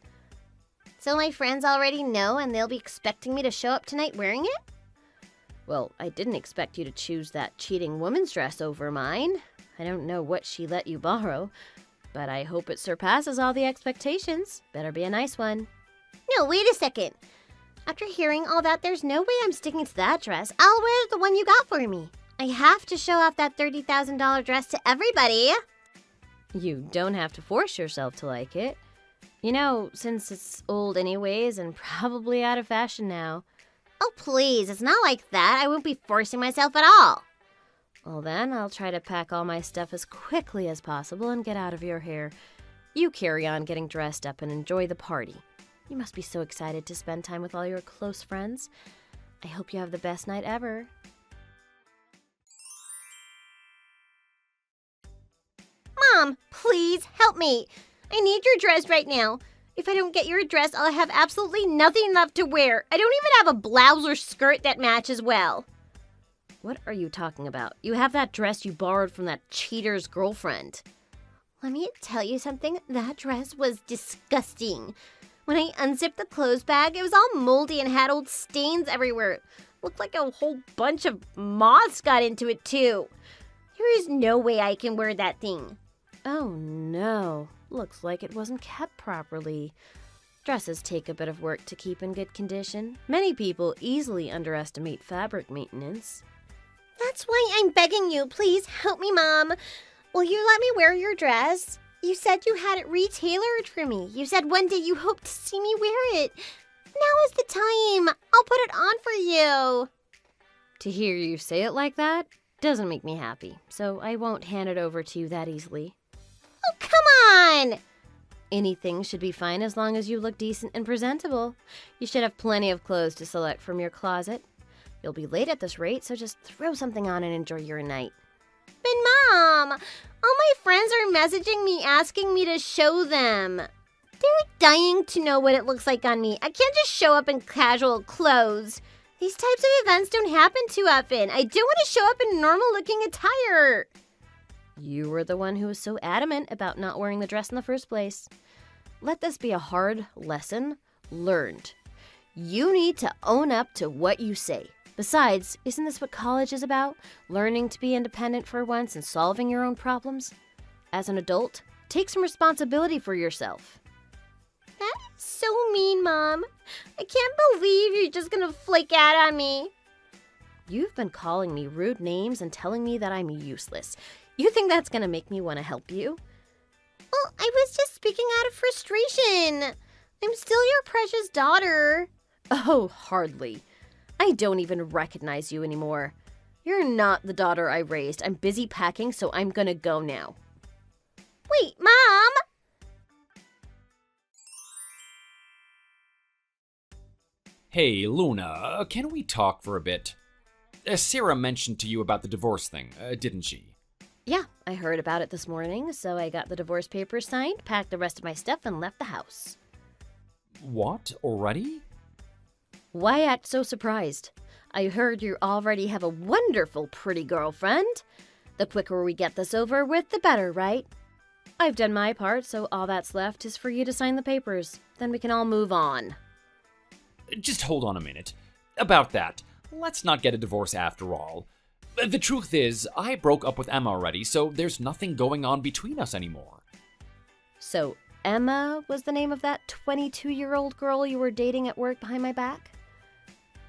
So my friends already know and they'll be expecting me to show up tonight wearing it? Well, I didn't expect you to choose that cheating woman's dress over mine. I don't know what she let you borrow, but I hope it surpasses all the expectations. Better be a nice one. No, wait a second. After hearing all that, there's no way I'm sticking to that dress. I'll wear the one you got for me. I have to show off that $30,000 dress to everybody. You don't have to force yourself to like it. You know, since it's old anyways and probably out of fashion now. Oh, please, it's not like that. I won't be forcing myself at all. Well then, I'll try to pack all my stuff as quickly as possible and get out of your hair. You carry on getting dressed up and enjoy the party. You must be so excited to spend time with all your close friends. I hope you have the best night ever. Mom, please help me. I need your dress right now. If I don't get your dress, I'll have absolutely nothing left to wear. I don't even have a blouse or skirt that matches well. What are you talking about? You have that dress you borrowed from that cheater's girlfriend. Let me tell you something. That dress was disgusting. When I unzipped the clothes bag, it was all moldy and had old stains everywhere. Looked like a whole bunch of moths got into it, too. There is no way I can wear that thing. Oh no, looks like it wasn't kept properly. Dresses take a bit of work to keep in good condition. Many people easily underestimate fabric maintenance. That's why I'm begging you. Please help me, Mom. Will you let me wear your dress? You said you had it retailored for me. You said one day you hoped to see me wear it. Now is the time. I'll put it on for you. To hear you say it like that doesn't make me happy, so I won't hand it over to you that easily. Oh, come on! Anything should be fine as long as you look decent and presentable. You should have plenty of clothes to select from your closet. You'll be late at this rate, so just throw something on and enjoy your night. But Mom, all my friends are messaging me asking me to show them. They're dying to know what it looks like on me. I can't just show up in casual clothes. These types of events don't happen too often. I do want to show up in normal-looking attire. You were the one who was so adamant about not wearing the dress in the first place. Let this be a hard lesson learned. You need to own up to what you say. Besides, isn't this what college is about? Learning to be independent for once and solving your own problems? As an adult, take some responsibility for yourself. That is so mean, Mom. I can't believe you're just gonna flake out on me. You've been calling me rude names and telling me that I'm useless. You think that's gonna make me want to help you? Well, I was just speaking out of frustration. I'm still your precious daughter. Oh, hardly. I don't even recognize you anymore. You're not the daughter I raised. I'm busy packing, so I'm gonna go now. Wait, Mom! Hey, Luna, can we talk for a bit? Sarah mentioned to you about the divorce thing, didn't she? Yeah, I heard about it this morning, so I got the divorce papers signed, packed the rest of my stuff, and left the house. What, already? Why act so surprised? I heard you already have a wonderful, pretty girlfriend. The quicker we get this over with, the better, right? I've done my part, so all that's left is for you to sign the papers. Then we can all move on. Just hold on a minute. About that, let's not get a divorce after all. The truth is, I broke up with Emma already, so there's nothing going on between us anymore. So, Emma was the name of that 22-year-old girl you were dating at work behind my back?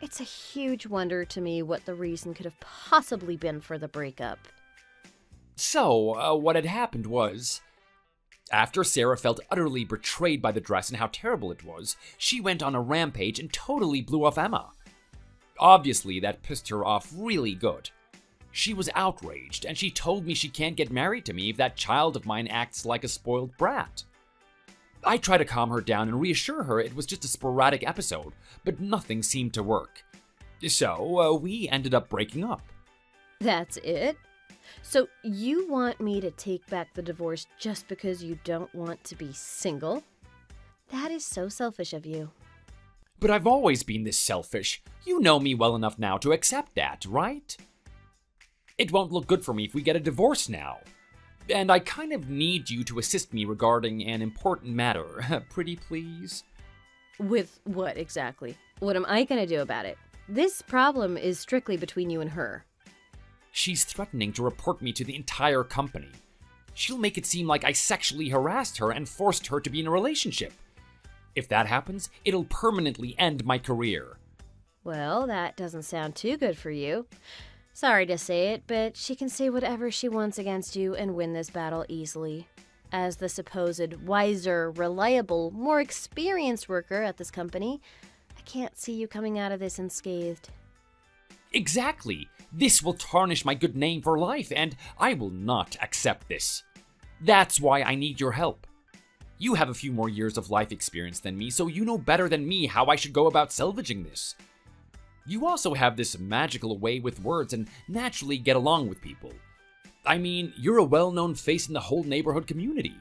It's a huge wonder to me what the reason could have possibly been for the breakup. So, what had happened was, after Sarah felt utterly betrayed by the dress and how terrible it was, she went on a rampage and totally blew off Emma. Obviously, that pissed her off really good. She was outraged, and she told me she can't get married to me if that child of mine acts like a spoiled brat. I tried to calm her down and reassure her it was just a sporadic episode, but nothing seemed to work. So, we ended up breaking up. That's it? So you want me to take back the divorce just because you don't want to be single? That is so selfish of you. But I've always been this selfish. You know me well enough now to accept that, right? It won't look good for me if we get a divorce now. And I kind of need you to assist me regarding an important matter. Pretty please? With what exactly? What am I going to do about it? This problem is strictly between you and her. She's threatening to report me to the entire company. She'll make it seem like I sexually harassed her and forced her to be in a relationship. If that happens, it'll permanently end my career. Well, that doesn't sound too good for you. Sorry to say it, but she can say whatever she wants against you and win this battle easily. As the supposed wiser, reliable, more experienced worker at this company, I can't see you coming out of this unscathed. Exactly. This will tarnish my good name for life, and I will not accept this. That's why I need your help. You have a few more years of life experience than me, so you know better than me how I should go about salvaging this. You also have this magical way with words and naturally get along with people. I mean, you're a well-known face in the whole neighborhood community.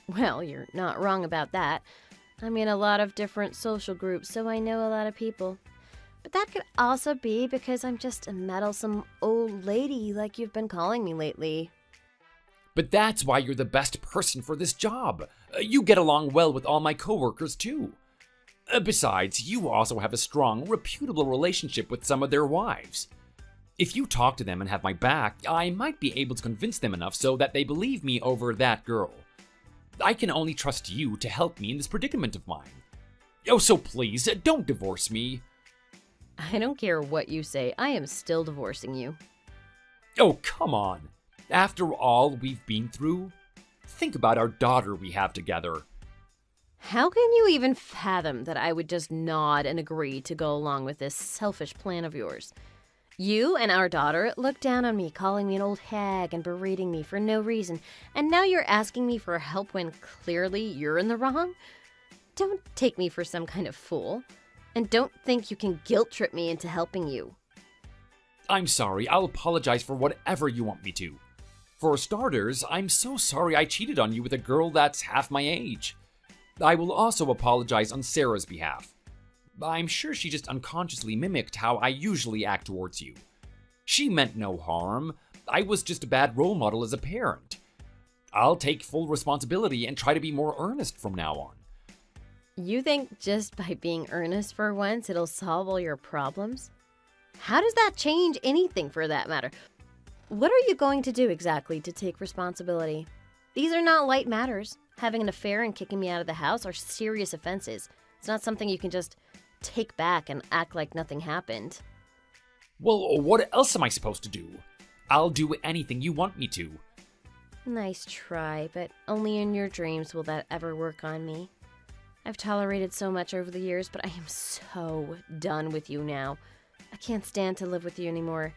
Well, you're not wrong about that. I'm in a lot of different social groups, so I know a lot of people. But that could also be because I'm just a meddlesome old lady like you've been calling me lately. But that's why you're the best person for this job. You get along well with all my coworkers too. Besides, you also have a strong, reputable relationship with some of their wives. If you talk to them and have my back, I might be able to convince them enough so that they believe me over that girl. I can only trust you to help me in this predicament of mine. Oh, so please, don't divorce me. I don't care what you say, I am still divorcing you. Oh, come on. After all we've been through, think about our daughter we have together. How can you even fathom that I would just nod and agree to go along with this selfish plan of yours? You and our daughter looked down on me, calling me an old hag and berating me for no reason, and now you're asking me for help when clearly you're in the wrong? Don't take me for some kind of fool, and don't think you can guilt trip me into helping you. I'm sorry, I'll apologize for whatever you want me to. For starters, I'm so sorry I cheated on you with a girl that's half my age. I will also apologize on Sarah's behalf. I'm sure she just unconsciously mimicked how I usually act towards you. She meant no harm. I was just a bad role model as a parent. I'll take full responsibility and try to be more earnest from now on. You think just by being earnest for once it'll solve all your problems? How does that change anything for that matter? What are you going to do exactly to take responsibility? These are not light matters. Having an affair and kicking me out of the house are serious offenses. It's not something you can just take back and act like nothing happened. Well, what else am I supposed to do? I'll do anything you want me to. Nice try, but only in your dreams will that ever work on me. I've tolerated so much over the years, but I am so done with you now. I can't stand to live with you anymore.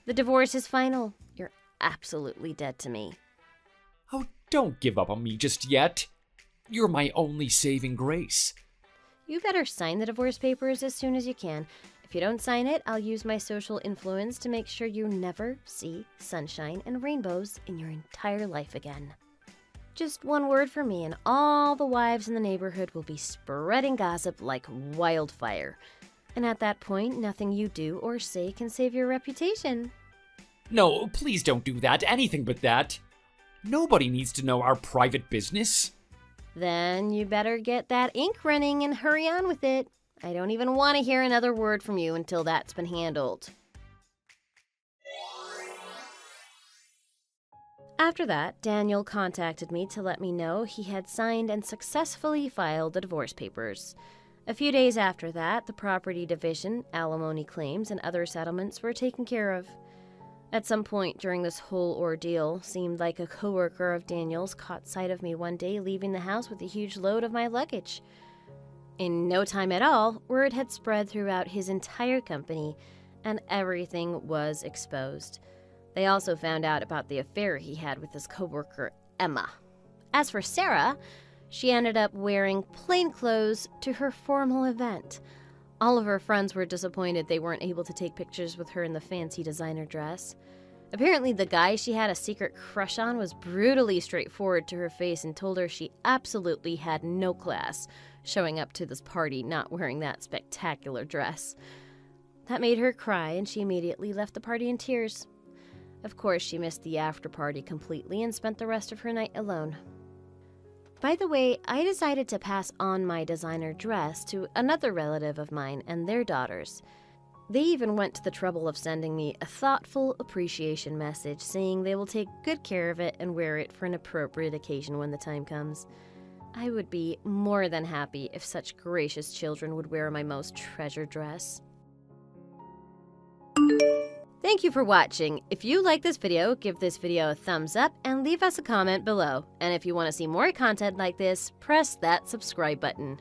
The divorce is final. You're absolutely dead to me. Oh, don't give up on me just yet. You're my only saving grace. You better sign the divorce papers as soon as you can. If you don't sign it, I'll use my social influence to make sure you never see sunshine and rainbows in your entire life again. Just one word from me and all the wives in the neighborhood will be spreading gossip like wildfire. And at that point, nothing you do or say can save your reputation. No, please don't do that. Anything but that. Nobody needs to know our private business. Then you better get that ink running and hurry on with it. I don't even want to hear another word from you until that's been handled. After that, Daniel contacted me to let me know he had signed and successfully filed the divorce papers. A few days after that, the property division, alimony claims, and other settlements were taken care of. At some point during this whole ordeal, seemed like a coworker of Daniel's caught sight of me one day leaving the house with a huge load of my luggage. In no time at all, word had spread throughout his entire company, and everything was exposed. They also found out about the affair he had with his coworker, Emma. As for Sarah, she ended up wearing plain clothes to her formal event. All of her friends were disappointed they weren't able to take pictures with her in the fancy designer dress. Apparently, the guy she had a secret crush on was brutally straightforward to her face and told her she absolutely had no class, showing up to this party not wearing that spectacular dress. That made her cry, and she immediately left the party in tears. Of course, she missed the after party completely and spent the rest of her night alone. By the way, I decided to pass on my designer dress to another relative of mine and their daughters. They even went to the trouble of sending me a thoughtful appreciation message saying they will take good care of it and wear it for an appropriate occasion when the time comes. I would be more than happy if such gracious children would wear my most treasured dress. Thank you for watching. If you like this video, give this video a thumbs up and leave us a comment below. And if you want to see more content like this, press that subscribe button.